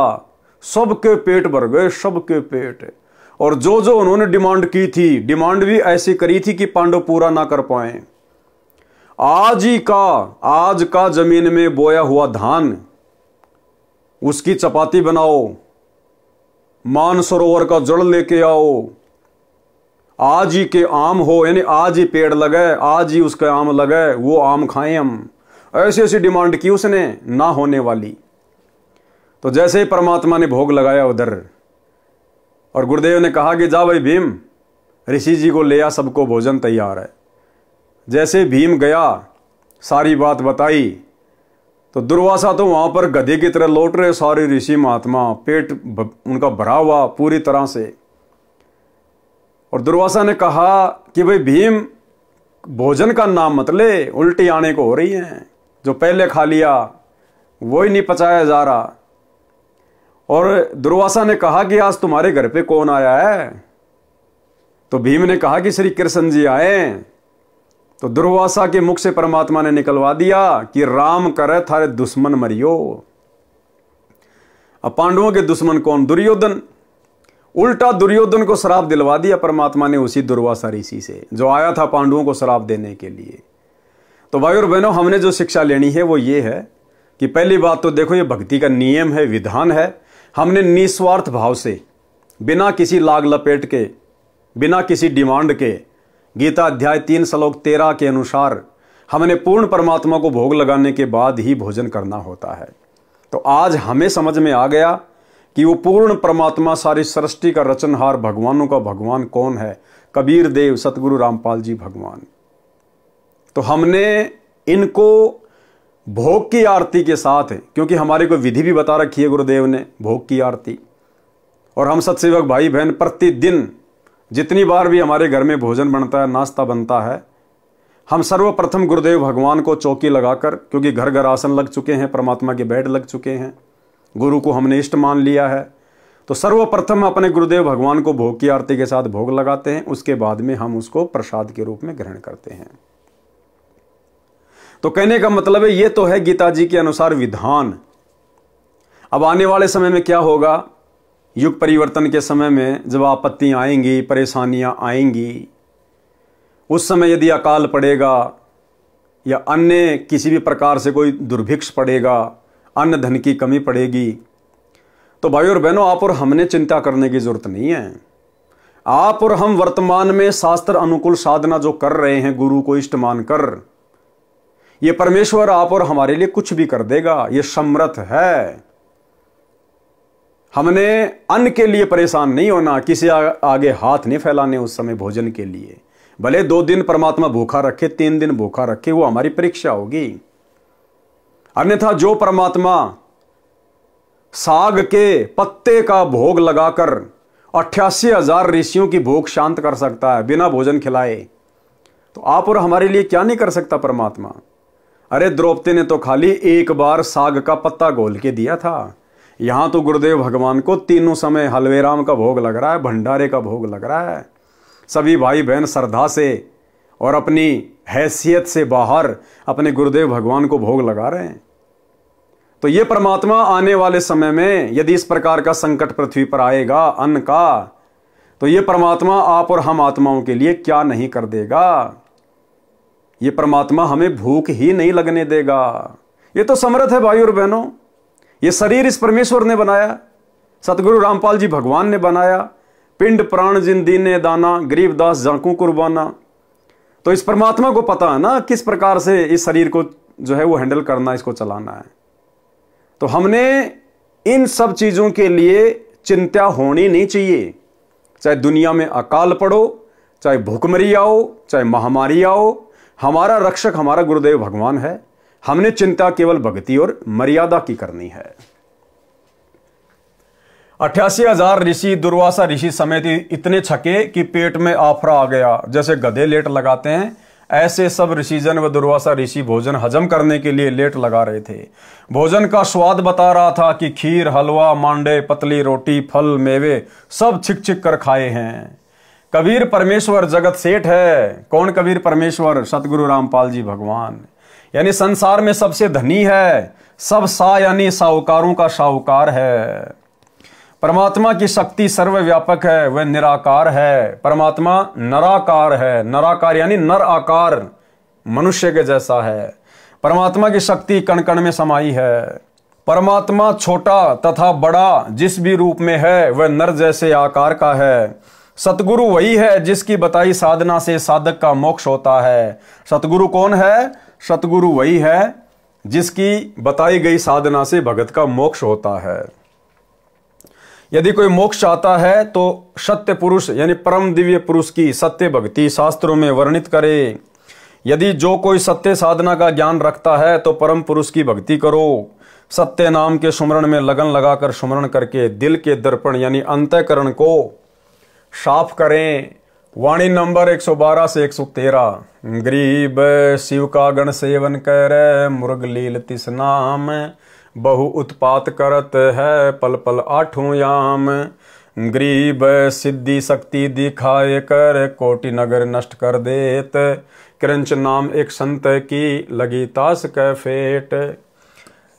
सबके पेट भर गए, सबके पेट। और जो जो उन्होंने डिमांड की थी, डिमांड भी ऐसी करी थी कि पांडव पूरा ना कर पाए। आज का जमीन में बोया हुआ धान, उसकी चपाती बनाओ, मानसरोवर का जड़ लेके आओ, आज ही के आम हो, यानी आज ही पेड़ लगे, आज ही उसके आम लगे, वो आम खाएं हम। ऐसी ऐसी डिमांड की उसने, ना होने वाली। तो जैसे ही परमात्मा ने भोग लगाया उधर, और गुरुदेव ने कहा कि जा भाई भीम, ऋषि जी को ले आ, सबको भोजन तैयार है। जैसे भीम गया, सारी बात बताई, तो दुर्वासा तो वहां पर गधे की तरह लौट रहे सारे ऋषि महात्मा, पेट उनका भरा हुआ पूरी तरह से। और दुर्वासा ने कहा कि भाई भीम, भोजन का नाम मत ले, उल्टी आने को हो रही है, जो पहले खा लिया वो ही नहीं पचाया जा रहा। और दुर्वासा ने कहा कि आज तुम्हारे घर पे कौन आया है। तो भीम ने कहा कि श्री कृष्ण जी आए। तो दुर्वासा के मुख से परमात्मा ने निकलवा दिया कि राम करे थारे दुश्मन मरियो। अब पांडवों के दुश्मन कौन? दुर्योधन। उल्टा दुर्योधन को श्राप दिलवा दिया परमात्मा ने उसी दुर्वासा ऋषि से, जो आया था पांडवों को श्राप देने के लिए। तो भाई और बहनों, हमने जो शिक्षा लेनी है वो ये है कि पहली बात तो देखो, ये भक्ति का नियम है, विधान है। हमने निस्वार्थ भाव से, बिना किसी लाग लपेट के, बिना किसी डिमांड के, गीता अध्याय 3 श्लोक 13 के अनुसार हमने पूर्ण परमात्मा को भोग लगाने के बाद ही भोजन करना होता है। तो आज हमें समझ में आ गया कि वो पूर्ण परमात्मा, सारी सृष्टि का रचनहार, भगवानों का भगवान कौन है? कबीर देव सतगुरु रामपाल जी भगवान। तो हमने इनको भोग की आरती के साथ, क्योंकि हमारे को विधि भी बता रखी है गुरुदेव ने भोग की आरती, और हम सत्सेवक भाई बहन प्रतिदिन जितनी बार भी हमारे घर में भोजन बनता है, नाश्ता बनता है, हम सर्वप्रथम गुरुदेव भगवान को चौकी लगाकर, क्योंकि घर घर आसन लग चुके हैं, परमात्मा के बेड लग चुके हैं, गुरु को हमने इष्ट मान लिया है, तो सर्वप्रथम अपने गुरुदेव भगवान को भोग की आरती के साथ भोग लगाते हैं। उसके बाद में हम उसको प्रसाद के रूप में ग्रहण करते हैं। तो कहने का मतलब है, ये तो है गीता जी के अनुसार विधान। अब आने वाले समय में क्या होगा, युग परिवर्तन के समय में जब आपत्तियां आएंगी, परेशानियां आएंगी, उस समय यदि अकाल पड़ेगा या अन्य किसी भी प्रकार से कोई दुर्भिक्ष पड़ेगा, अन्न धन की कमी पड़ेगी, तो भाई और बहनों, आप और हमने चिंता करने की जरूरत नहीं है। आप और हम वर्तमान में शास्त्र अनुकूल साधना जो कर रहे हैं, गुरु को इष्ट मानकर, ये परमेश्वर आप और हमारे लिए कुछ भी कर देगा, ये समर्थ है। हमने अन्न के लिए परेशान नहीं होना, किसी आगे हाथ नहीं फैलाने उस समय भोजन के लिए। भले 2 दिन परमात्मा भूखा रखे, 3 दिन भूखा रखे, वो हमारी परीक्षा होगी। अन्यथा जो परमात्मा साग के पत्ते का भोग लगाकर 88,000 ऋषियों की भूख शांत कर सकता है बिना भोजन खिलाए, तो आप और हमारे लिए क्या नहीं कर सकता परमात्मा। अरे द्रौपदी ने तो खाली एक बार साग का पत्ता घोल के दिया था। यहां तो गुरुदेव भगवान को तीनों समय हलवेराम का भोग लग रहा है, भंडारे का भोग लग रहा है। सभी भाई बहन श्रद्धा से और अपनी हैसियत से बाहर अपने गुरुदेव भगवान को भोग लगा रहे हैं। तो ये परमात्मा आने वाले समय में यदि इस प्रकार का संकट पृथ्वी पर आएगा अन्न का, तो ये परमात्मा आप और हम आत्माओं के लिए क्या नहीं कर देगा। ये परमात्मा हमें भूख ही नहीं लगने देगा। ये तो समर्थ है भाई और बहनों। ये शरीर इस परमेश्वर ने बनाया, सतगुरु रामपाल जी भगवान ने बनाया। पिंड प्राण जिन दीने दाना, गरीबदास जाकू कुर्बाना। तो इस परमात्मा को पता है ना किस प्रकार से इस शरीर को जो है वो हैंडल करना, इसको चलाना है। तो हमने इन सब चीजों के लिए चिंता होनी नहीं चाहिए। चाहे दुनिया में अकाल पड़ो, चाहे भूखमरी आओ, चाहे महामारी आओ, हमारा रक्षक हमारा गुरुदेव भगवान है। हमने चिंता केवल भक्ति और मर्यादा की करनी है। 88,000 ऋषि, दुर्वासा ऋषि समेत इतने छके कि पेट में आफरा आ गया। जैसे गधे लेट लगाते हैं, ऐसे सब ऋषिजन व दुर्वासा ऋषि भोजन हजम करने के लिए लेट लगा रहे थे। भोजन का स्वाद बता रहा था कि खीर, हलवा, मांडे, पतली रोटी, फल, मेवे सब छिक छिक कर खाए हैं। कबीर परमेश्वर जगत सेठ है। कौन कबीर परमेश्वर? सतगुरु रामपाल जी भगवान। यानी संसार में सबसे धनी है, सब सा यानी साहूकारों का साहूकार है। परमात्मा की शक्ति सर्वव्यापक है, वह निराकार है। परमात्मा नराकार है। नराकार यानी नर आकार, मनुष्य के जैसा है। परमात्मा की शक्ति कण कण में समाई है। परमात्मा छोटा तथा बड़ा जिस भी रूप में है, वह नर जैसे आकार का है। सतगुरु वही है जिसकी बताई साधना से साधक का मोक्ष होता है। सतगुरु कौन है? सतगुरु वही है जिसकी बताई गई साधना से भगत का मोक्ष होता है। यदि कोई मोक्ष चाहता है तो सत्य पुरुष यानी परम दिव्य पुरुष की सत्य भक्ति शास्त्रों में वर्णित करे। यदि जो कोई सत्य साधना का ज्ञान रखता है तो परम पुरुष की भक्ति करो। सत्य नाम के सुमरण में लगन लगाकर सुमरण करके दिल के दर्पण यानी अंतःकरण को साफ करें। वाणी नंबर 112 से 113। गरीब शिव का गण सेवन कर, मुर्ग लील तिस नाम, बहु उत्पात करत है पल पल आठों याम। गरीब सिद्धि शक्ति दिखाए कर, कोटि नगर नष्ट कर देत, क्रंच नाम एक संत की लगी तास कै फेट।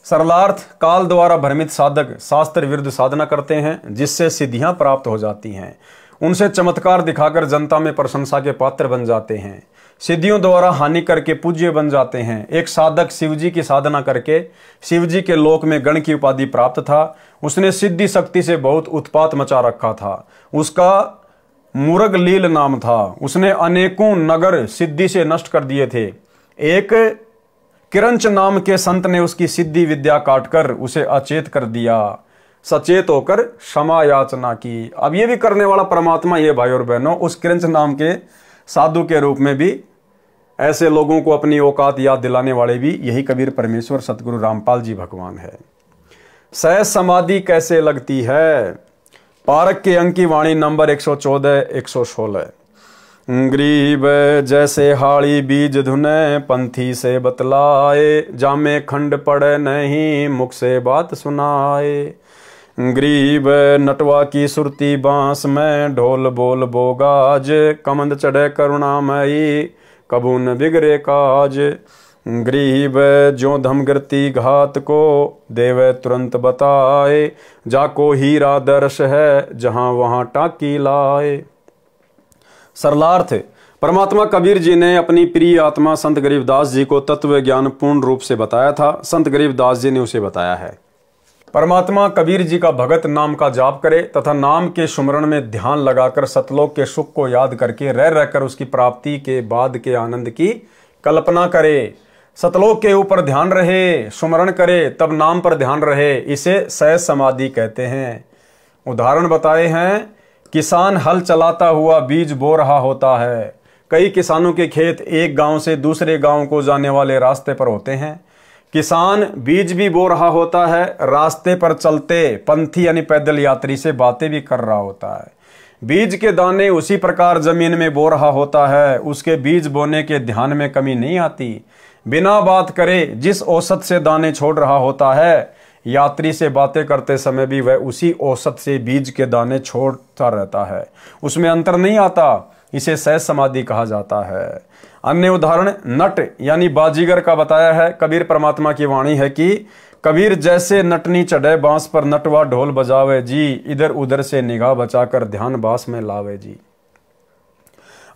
सरलार्थ, काल द्वारा भ्रमित साधक शास्त्र विरुद्ध साधना करते हैं जिससे सिद्धियां प्राप्त हो जाती हैं। उनसे चमत्कार दिखाकर जनता में प्रशंसा के पात्र बन जाते हैं। सिद्धियों द्वारा हानि करके पूज्य बन जाते हैं। एक साधक शिवजी की साधना करके शिवजी के लोक में गण की उपाधि प्राप्त था। उसने सिद्धि शक्ति से बहुत उत्पात मचा रखा था। उसका मुर्ग लील नाम था। उसने अनेकों नगर सिद्धि से नष्ट कर दिए थे। एक किरंच नाम के संत ने उसकी सिद्धि विद्या काटकर उसे अचेत कर दिया। सचेत होकर क्षमा याचना की। अब ये भी करने वाला परमात्मा ये भाई और बहनों उस किरंच नाम के साधु के रूप में भी ऐसे लोगों को अपनी औकात याद दिलाने वाले भी यही कबीर परमेश्वर सतगुरु रामपाल जी भगवान है। सहज समाधि कैसे लगती है? पारक के अंक की वाणी नंबर 114 116। गरीब जैसे हाड़ी बीज धुने, पंथी से बतलाए, जामे खंड पड़े नहीं, मुख से बात सुनाए। गरीब नटवा की सुरती बांस में, ढोल बोल बोगाज, कमंद चढ़े करुणामयी, कबू न बिगड़े काज। गरीब जो धमगिरती घात को, देवे तुरंत बताए, जाको हीरा दर्श है, जहां वहां टाकी लाए। सरलार्थ, परमात्मा कबीर जी ने अपनी प्रिय आत्मा संत गरीबदास जी को तत्व ज्ञान पूर्ण रूप से बताया था। संत गरीबदास जी ने उसे बताया है। परमात्मा कबीर जी का भगत नाम का जाप करे तथा नाम के सुमरण में ध्यान लगाकर सतलोक के सुख को याद करके रह रहकर उसकी प्राप्ति के बाद के आनंद की कल्पना करे। सतलोक के ऊपर ध्यान रहे, सुमरण करे, तब नाम पर ध्यान रहे, इसे सहज समाधि कहते हैं। उदाहरण बताए हैं, किसान हल चलाता हुआ बीज बो रहा होता है। कई किसानों के खेत एक गांव से दूसरे गांव को जाने वाले रास्ते पर होते हैं। किसान बीज भी बो रहा होता है, रास्ते पर चलते पंथी यानी पैदल यात्री से बातें भी कर रहा होता है। बीज के दाने उसी प्रकार जमीन में बो रहा होता है, उसके बीज बोने के ध्यान में कमी नहीं आती। बिना बात करे जिस औसत से दाने छोड़ रहा होता है, यात्री से बातें करते समय भी वह उसी औसत से बीज के दाने छोड़ता रहता है, उसमें अंतर नहीं आता। इसे सहज समाधि कहा जाता है। अन्य उदाहरण नट यानी बाजीगर का बताया है। कबीर परमात्मा की वाणी है कि कबीर जैसे नटनी चढ़े बांस पर, नटवा ढोल बजावे जी, इधर उधर से निगाह बचाकर ध्यान बास में लावे जी।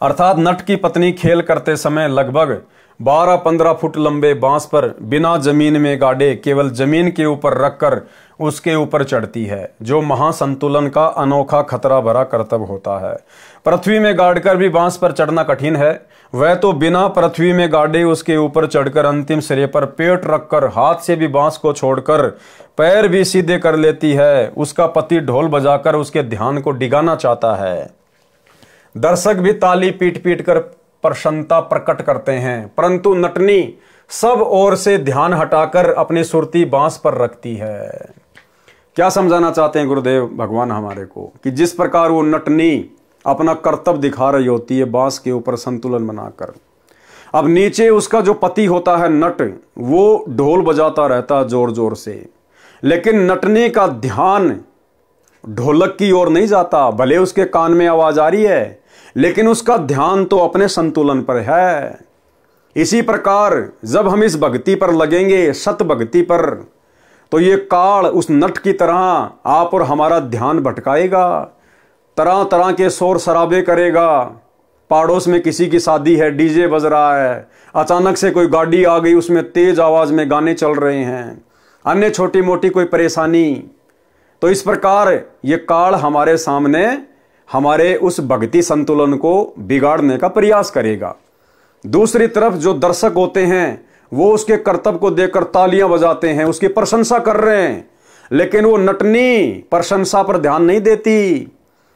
अर्थात नट की पत्नी खेल करते समय लगभग 12-15 फुट लंबे बांस पर बिना जमीन में गाड़े केवल जमीन के ऊपर रखकर उसके ऊपर चढ़ती है, जो महासंतुलन का अनोखा खतरा भरा कर्तव्य होता है। पृथ्वी में गाड़कर भी बांस पर चढ़ना कठिन है, वह तो बिना पृथ्वी में गाड़े उसके ऊपर चढ़कर अंतिम सिरे पर पेट रखकर हाथ से भी बांस को छोड़कर पैर भी सीधे कर लेती है। उसका पति ढोल बजाकर उसके ध्यान को डिगाना चाहता है। दर्शक भी ताली पीट पीट कर प्रसन्नता प्रकट करते हैं, परंतु नटनी सब ओर से ध्यान हटाकर अपनी सुरती बांस पर रखती है। क्या समझाना चाहते हैं गुरुदेव भगवान हमारे को कि जिस प्रकार वो नटनी अपना कर्तव्य दिखा रही होती है बांस के ऊपर संतुलन बनाकर, अब नीचे उसका जो पति होता है नट, वो ढोल बजाता रहता जोर जोर से, लेकिन नटनी का ध्यान ढोलक की ओर नहीं जाता। भले उसके कान में आवाज आ रही है, लेकिन उसका ध्यान तो अपने संतुलन पर है। इसी प्रकार जब हम इस भक्ति पर लगेंगे, सत भक्ति पर, तो ये काल उस नट की तरह आप और हमारा ध्यान भटकाएगा, तरह तरह के शोर शराबे करेगा। पड़ोस में किसी की शादी है, डीजे बज रहा है, अचानक से कोई गाड़ी आ गई, उसमें तेज आवाज में गाने चल रहे हैं, अन्य छोटी मोटी कोई परेशानी। तो इस प्रकार ये काल हमारे सामने हमारे उस भक्ति संतुलन को बिगाड़ने का प्रयास करेगा। दूसरी तरफ जो दर्शक होते हैं वो उसके कर्तव्य को देखकर तालियां बजाते हैं, उसकी प्रशंसा कर रहे हैं, लेकिन वो नटनी प्रशंसा पर ध्यान नहीं देती,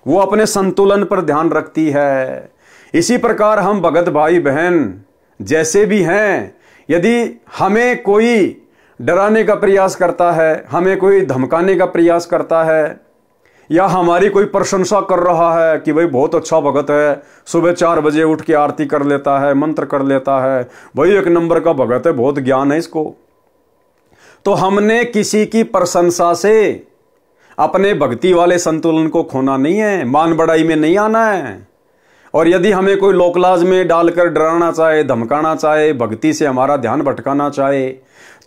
वो अपने संतुलन पर ध्यान रखती है। इसी प्रकार हम भगत भाई बहन जैसे भी हैं, यदि हमें कोई डराने का प्रयास करता है, हमें कोई धमकाने का प्रयास करता है, या हमारी कोई प्रशंसा कर रहा है कि भाई बहुत अच्छा भगत है, सुबह 4 बजे उठ के आरती कर लेता है, मंत्र कर लेता है, भाई 1 नंबर का भगत है, बहुत ज्ञान है इसको, तो हमने किसी की प्रशंसा से अपने भक्ति वाले संतुलन को खोना नहीं है, मान बढ़ाई में नहीं आना है। और यदि हमें कोई लोकलाज में डालकर डराना चाहे, धमकाना चाहे, भक्ति से हमारा ध्यान भटकाना चाहे,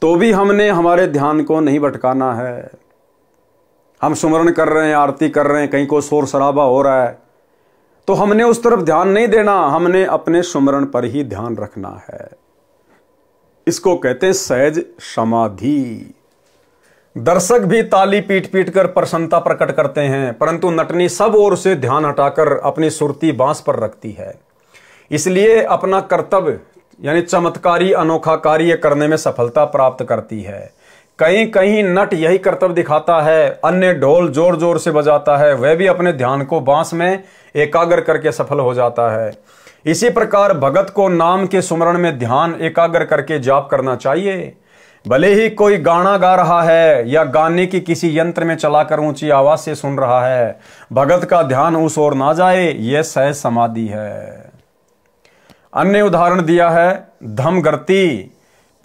तो भी हमने हमारे ध्यान को नहीं भटकाना है। हम सुमरण कर रहे हैं, आरती कर रहे हैं, कहीं को शोर शराबा हो रहा है, तो हमने उस तरफ ध्यान नहीं देना, हमने अपने सुमरण पर ही ध्यान रखना है। इसको कहते हैं सहज समाधि। दर्शक भी ताली पीट पीट कर प्रसन्नता प्रकट करते हैं, परंतु नटनी सब ओर से ध्यान हटाकर अपनी सुरती बांस पर रखती है। इसलिए अपना कर्तव्य यानी चमत्कारी अनोखा कार्य करने में सफलता प्राप्त करती है। कहीं कहीं नट यही कर्तव्य दिखाता है, अन्य ढोल जोर जोर से बजाता है, वह भी अपने ध्यान को बांस में एकाग्र करके सफल हो जाता है। इसी प्रकार भगत को नाम के सुमरण में ध्यान एकाग्र करके जाप करना चाहिए। भले ही कोई गाना गा रहा है या गाने की किसी यंत्र में चलाकर ऊंची आवाज से सुन रहा है, भगत का ध्यान उस ओर ना जाए, यह सहज समाधि है। अन्य उदाहरण दिया है धमगर्ती,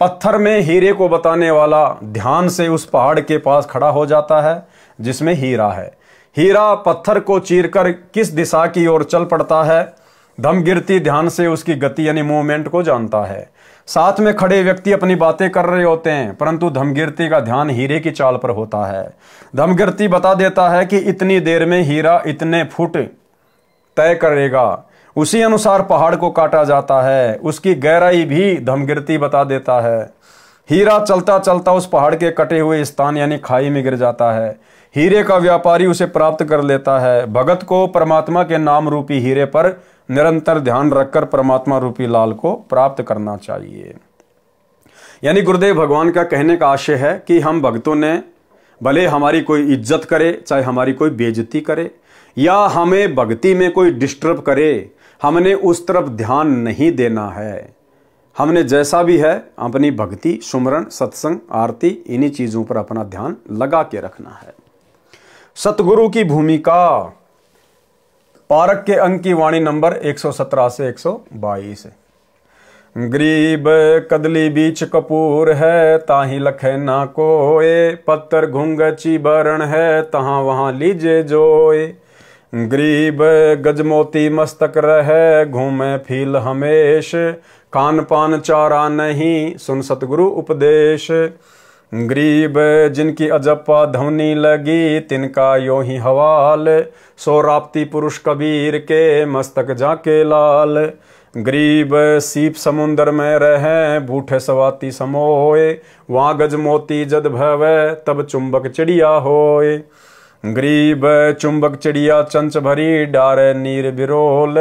पत्थर में हीरे को बताने वाला ध्यान से उस पहाड़ के पास खड़ा हो जाता है जिसमें हीरा है। हीरा पत्थर को चीरकर किस दिशा की ओर चल पड़ता है। धमगिरती ध्यान से उसकी गति यानी मूवमेंट को जानता है। साथ में खड़े व्यक्ति अपनी बातें कर रहे होते हैं परंतु धमगिरती का ध्यान हीरे की चाल पर होता है। धमगिरती बता देता है कि इतनी देर में हीरा इतने फुट तय करेगा, उसी अनुसार पहाड़ को काटा जाता है। उसकी गहराई भी धमगिरती बता देता है। हीरा चलता चलता उस पहाड़ के कटे हुए स्थान यानी खाई में गिर जाता है। हीरे का व्यापारी उसे प्राप्त कर लेता है। भगत को परमात्मा के नाम रूपी हीरे पर निरंतर ध्यान रखकर परमात्मा रूपी लाल को प्राप्त करना चाहिए। यानी गुरुदेव भगवान का कहने का आशय है कि हम भक्तों ने भले हमारी कोई इज्जत करे, चाहे हमारी कोई बेइज्जती करे या हमें भक्ति में कोई डिस्टर्ब करे, हमने उस तरफ ध्यान नहीं देना है। हमने जैसा भी है अपनी भक्ति, सुमरन, सत्संग, आरती, इन्हीं चीजों पर अपना ध्यान लगा के रखना है। सतगुरु की भूमिका, पारक के अंक की वाणी नंबर 117 से 122। गरीब कदली बीच कपूर है, ताही लखे ना कोए, पत्थर घुंगची बरण है, तहां वहां लीजे जोए। गरीब गजमोती मस्तक रहे, घूमे फील हमेश, कान पान चारा नहीं, सुन सतगुरु उपदेश। गरीब जिनकी अजप्पा ध्वनि लगी, तिनका यो ही हवाल, सो राप्ती पुरुष कबीर के, मस्तक जाके लाल। गरीब सीप समुंदर में रहे, बूढ़े सवाती समोए, वहाँ गजमोती जद भवे, तब चुंबक चिड़िया होए। गरीब चुंबक चिड़िया चंच भरी, डारे नीर बिरोल,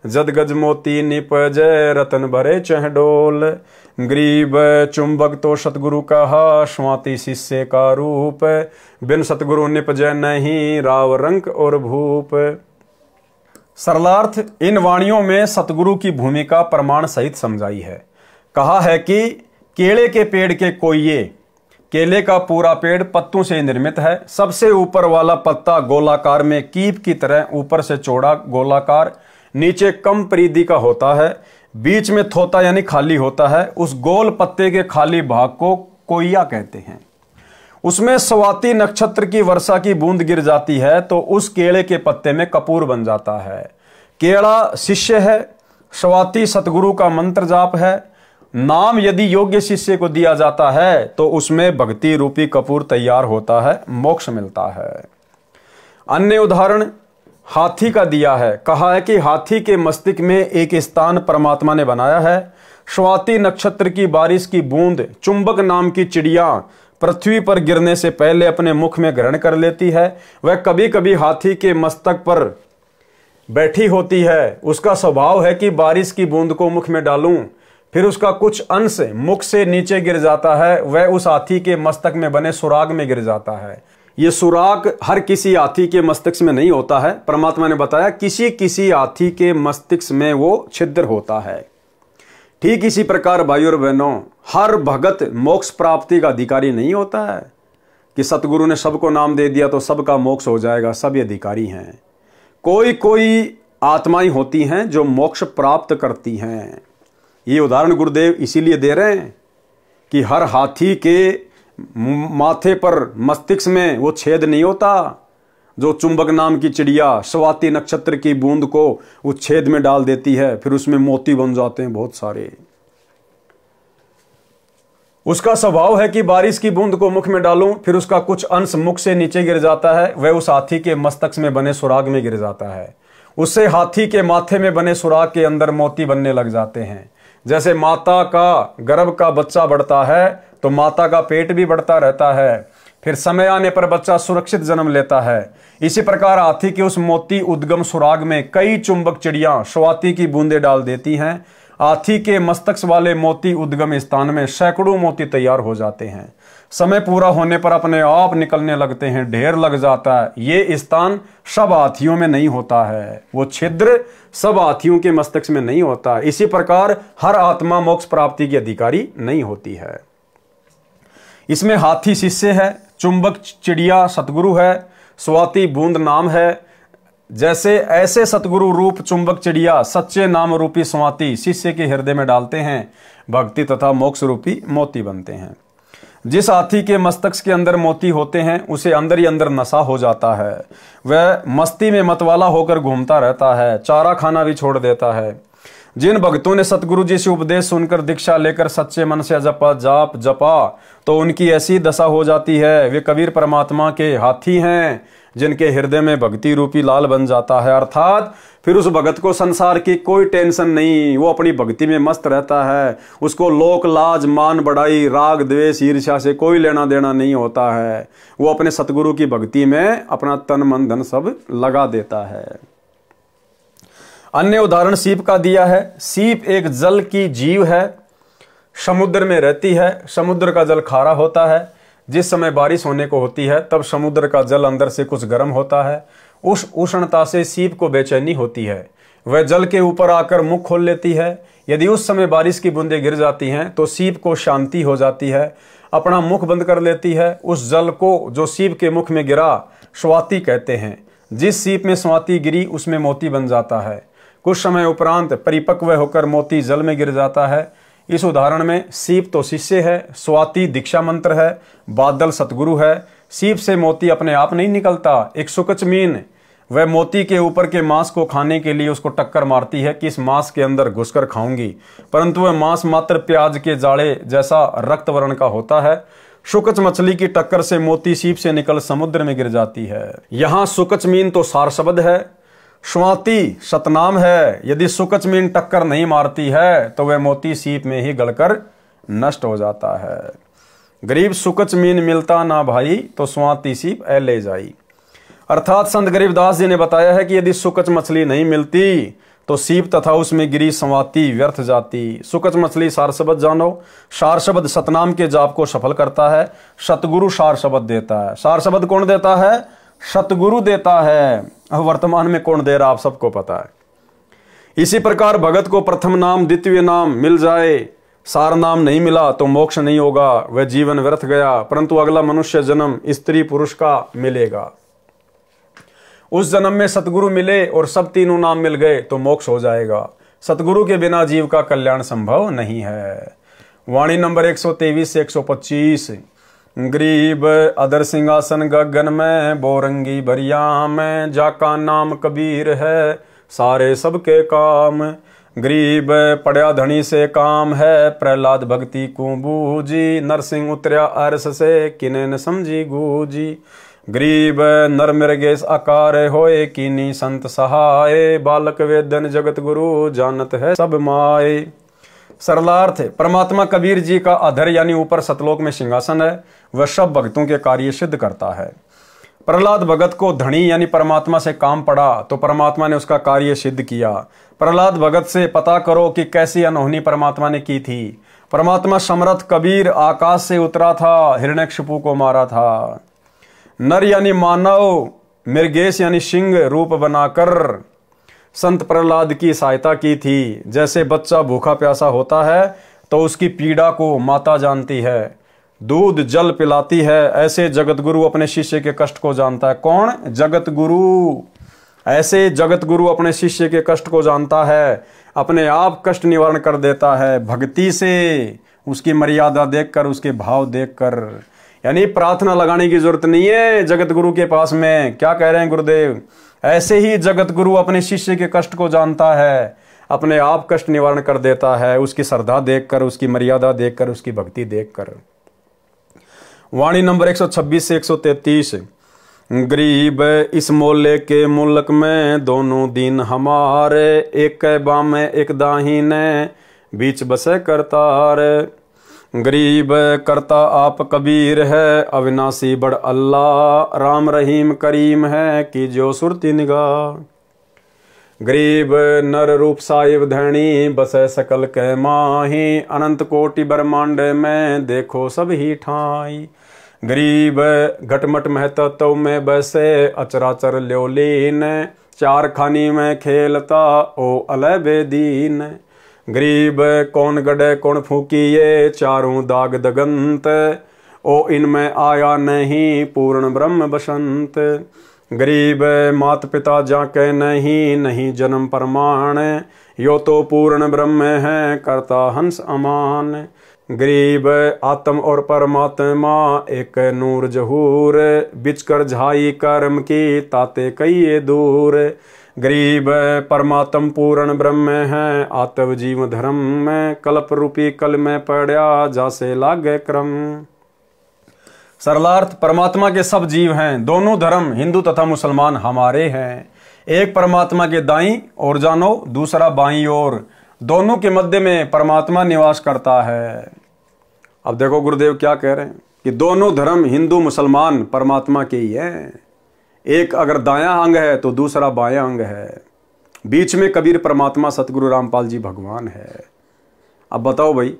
जद गजमोती निपजय, रतन भरे चहडोल। गरीब चुंबक तो सतगुरु कहा, स्वाति शिष्य का रूप, बिन सतगुरु निपजय नहीं, राव रंक और भूप। सरलार्थ, इन वाणियों में सतगुरु की भूमिका प्रमाण सहित समझाई है। कहा है कि केले के पेड़ के कोइये, केले का पूरा पेड़ पत्तों से निर्मित है। सबसे ऊपर वाला पत्ता गोलाकार में कीप की तरह ऊपर से चौड़ा गोलाकार, नीचे कम परिधि का होता है, बीच में थोता यानी खाली होता है। उस गोल पत्ते के खाली भाग को कोइया कहते हैं। उसमें स्वाति नक्षत्र की वर्षा की बूंद गिर जाती है तो उस केले के पत्ते में कपूर बन जाता है। केला शिष्य है, स्वाति सतगुरु का मंत्र जाप है। नाम यदि योग्य शिष्य को दिया जाता है तो उसमें भक्ति रूपी कपूर तैयार होता है, मोक्ष मिलता है। अन्य उदाहरण हाथी का दिया है। कहा है कि हाथी के मस्तिष्क में एक स्थान परमात्मा ने बनाया है। स्वाति नक्षत्र की बारिश की बूंद चुंबक नाम की चिड़िया पृथ्वी पर गिरने से पहले अपने मुख में ग्रहण कर लेती है। वह कभी कभी हाथी के मस्तक पर बैठी होती है। उसका स्वभाव है कि बारिश की बूंद को मुख में डालूं, फिर उसका कुछ अंश मुख से नीचे गिर जाता है, वह उस हाथी के मस्तक में बने सुराग में गिर जाता है। ये सुराग हर किसी हाथी के मस्तिष्क में नहीं होता है। परमात्मा ने बताया किसी किसी हाथी के मस्तिष्क में वो छिद्र होता है। ठीक इसी प्रकार भाइयों और बहनों, हर भगत मोक्ष प्राप्ति का अधिकारी नहीं होता है कि सतगुरु ने सबको नाम दे दिया तो सबका मोक्ष हो जाएगा, सभी अधिकारी हैं। कोई कोई आत्माएं होती हैं जो मोक्ष प्राप्त करती हैं। ये उदाहरण गुरुदेव इसीलिए दे रहे हैं कि हर हाथी के माथे पर मस्तिष्क में वो छेद नहीं होता जो चुंबक नाम की चिड़िया स्वाति नक्षत्र की बूंद को उस छेद में डाल देती है, फिर उसमें मोती बन जाते हैं बहुत सारे। उसका स्वभाव है कि बारिश की बूंद को मुख में डालूं, फिर उसका कुछ अंश मुख से नीचे गिर जाता है, वह उस हाथी के मस्तक में बने सुराग में गिर जाता है। उससे हाथी के माथे में बने सुराग के अंदर मोती बनने लग जाते हैं। जैसे माता का गर्भ का बच्चा बढ़ता है तो माता का पेट भी बढ़ता रहता है, फिर समय आने पर बच्चा सुरक्षित जन्म लेता है। इसी प्रकार हाथी के उस मोती उद्गम सुराग में कई चुंबक चिड़ियां स्वाति की बूंदें डाल देती हैं। हाथी के मस्तक वाले मोती उद्गम स्थान में सैकड़ों मोती तैयार हो जाते हैं। समय पूरा होने पर अपने आप निकलने लगते हैं, ढेर लग जाता है। ये स्थान सब हाथियों में नहीं होता है, वो छिद्र सब हाथियों के मस्तक में नहीं होता। इसी प्रकार हर आत्मा मोक्ष प्राप्ति की अधिकारी नहीं होती है। इसमें हाथी शिष्य है, चुंबक चिड़िया सतगुरु है, स्वाति बूंद नाम है, जैसे ऐसे सतगुरु रूप चुंबक चिड़िया सच्चे नाम रूपी स्वाति शिष्य के हृदय में डालते हैं, भक्ति तथा मोक्ष रूपी मोती बनते हैं। जिस हाथी के मस्तक के अंदर मोती होते हैं उसे अंदर ही अंदर नशा हो जाता है, वह मस्ती में मतवाला होकर घूमता रहता है, चारा खाना भी छोड़ देता है। जिन भक्तों ने सतगुरु जी से उपदेश सुनकर दीक्षा लेकर सच्चे मन से जाप जपा तो उनकी ऐसी दशा हो जाती है, वे कबीर परमात्मा के हाथी हैं जिनके हृदय में भक्ति रूपी लाल बन जाता है। अर्थात फिर उस भगत को संसार की कोई टेंशन नहीं, वो अपनी भक्ति में मस्त रहता है। उसको लोक लाज मान बढ़ाई राग द्वेष ईर्ष्या से कोई लेना देना नहीं होता है। वो अपने सतगुरु की भक्ति में अपना तन मन धन सब लगा देता है। अन्य उदाहरण सीप का दिया है। सीप एक जल की जीव है, समुद्र में रहती है। समुद्र का जल खारा होता है। जिस समय बारिश होने को होती है तब समुद्र का जल अंदर से कुछ गर्म होता है। उस उष्णता से सीप को बेचैनी होती है। वह जल के ऊपर आकर मुख खोल लेती है। यदि उस समय बारिश की बूंदें गिर जाती हैं तो सीप को शांति हो जाती है, अपना मुख बंद कर लेती है। उस जल को जो सीप के मुख में गिरा स्वाति कहते हैं। जिस सीप में स्वाति गिरी उसमें मोती बन जाता है। कुछ समय उपरांत परिपक्व होकर मोती जल में गिर जाता है। इस उदाहरण में सीप तो शिष्य है, स्वाति दीक्षा मंत्र है, बादल सतगुरु है। सीप से मोती अपने आप नहीं निकलता। एक सुकच मीन वह मोती के ऊपर के मांस को खाने के लिए उसको टक्कर मारती है कि इस मांस के अंदर घुसकर खाऊंगी, परंतु वह मांस मात्र प्याज के जाड़े जैसा रक्त वर्ण का होता है। सुकच मछली की टक्कर से मोती सीप से निकल समुद्र में गिर जाती है। यहाँ सुकच मीन तो सार शब्द है, स्वाति सतनाम है। यदि सुकच मीन टक्कर नहीं मारती है तो वह मोती सीप में ही गलकर नष्ट हो जाता है। गरीब सुकच मीन मिलता ना भाई तो स्वाति सीप ए ले जाई। अर्थात संत गरीबदास जी ने बताया है कि यदि सुकच मछली नहीं मिलती तो सीप तथा उसमें गिरी स्वाति व्यर्थ जाती। सुकच मछली सार शब्द जानो। सार शब्द सतनाम के जाप को सफल करता है। सतगुरु सार शब्द देता है। सार शब्द कौन देता है? सतगुरु देता है। अब वर्तमान में कौन दे रहा आप सबको पता है। इसी प्रकार भगत को प्रथम नाम द्वितीय नाम मिल जाए, सार नाम नहीं मिला तो मोक्ष नहीं होगा, वह जीवन व्यर्थ गया। परंतु अगला मनुष्य जन्म स्त्री पुरुष का मिलेगा। उस जन्म में सतगुरु मिले और सब तीनों नाम मिल गए तो मोक्ष हो जाएगा। सतगुरु के बिना जीव का कल्याण संभव नहीं है। वाणी नंबर 123 से 125। गरीब अदर सिंहासन गगन में बोरंगी बरिया में, जाका नाम कबीर है सारे सबके काम। गरीब पड़या धनी से काम है, प्रहलाद भक्ति को बूझी। नरसिंह उतरया अरस से किने न समझी गूजी। गरीब नर मृगेश आकार होए कीनी संत सहाय। बालक वेदन जगत गुरु जानत है सब माए। सरलार्थ परमात्मा कबीर जी का अधर यानी ऊपर सतलोक में सिंहासन है, वह सब भक्तों के कार्य सिद्ध करता है। प्रहलाद भगत को धनी यानी परमात्मा से काम पड़ा तो परमात्मा ने उसका कार्य सिद्ध किया। प्रहलाद भगत से पता करो कि कैसी अनहोनी परमात्मा ने की थी। परमात्मा समर्थ कबीर आकाश से उतरा था, हिरण्यकशिपु को मारा था। नर यानी मानव, मृगेश यानी सिंह रूप बनाकर संत प्रहलाद की सहायता की थी। जैसे बच्चा भूखा प्यासा होता है तो उसकी पीड़ा को माता जानती है, दूध जल पिलाती है, ऐसे जगत गुरु अपने शिष्य के कष्ट को जानता है। कौन? जगत गुरु। ऐसे जगत गुरु अपने शिष्य के कष्ट को जानता है, अपने आप कष्ट निवारण कर देता है भक्ति से, उसकी मर्यादा देखकर, उसके भाव देखकर। यानी प्रार्थना लगाने की जरूरत नहीं है जगत गुरु के पास में। क्या कह रहे हैं गुरुदेव? ऐसे ही जगत गुरु अपने शिष्य के कष्ट को जानता है, अपने आप कष्ट निवारण कर देता है, उसकी श्रद्धा देखकर, उसकी मर्यादा देखकर, उसकी भक्ति देखकर। वाणी नंबर 126 से 133। गरीब इस मोले के मुल्क में दोनों दिन हमारे, एक बाम एक दाहिने बीच बसे करतार। गरीब करता आप कबीर है, अविनाशी बड़ अल्लाह, राम रहीम करीम है कि जो सुरती निगाह। गरीब नर रूप साहिब धैणी, बसे सकल के माही, अनंत कोटि ब्रह्मांड में देखो सब ही ठाई। गरीब घटमट महतत्व में बसे, अचराचर ल्योलीन, चार खानी में खेलता ओ अलय बेदीन। गरीब कौन गड़े कौन फूकिए, चारों दाग दगंत, ओ इनमें आया नहीं पूर्ण ब्रह्म बसंत। गरीब मात पिता जाके नहीं, नहीं जन्म प्रमाण, यो तो पूर्ण ब्रह्म है करता हंस अमान। गरीब आत्म और परमात्मा एक नूर जहूर, बिचकर झाई कर्म की ताते कई दूर। गरीब परमात्म पूर्ण ब्रह्म है आत्म जीव धर्म में, कल्प रूपी कल में पड़ा जासे लागे क्रम। सरलार्थ, परमात्मा के सब जीव हैं, दोनों धर्म हिंदू तथा मुसलमान हमारे हैं। एक परमात्मा के दाईं ओर जानो, दूसरा बाईं ओर, दोनों के मध्य में परमात्मा निवास करता है। अब देखो गुरुदेव क्या कह रहे हैं कि दोनों धर्म हिंदू मुसलमान परमात्मा के ही हैं। एक अगर दायां अंग है तो दूसरा बायां अंग है, बीच में कबीर परमात्मा सतगुरु रामपाल जी भगवान है। अब बताओ भाई,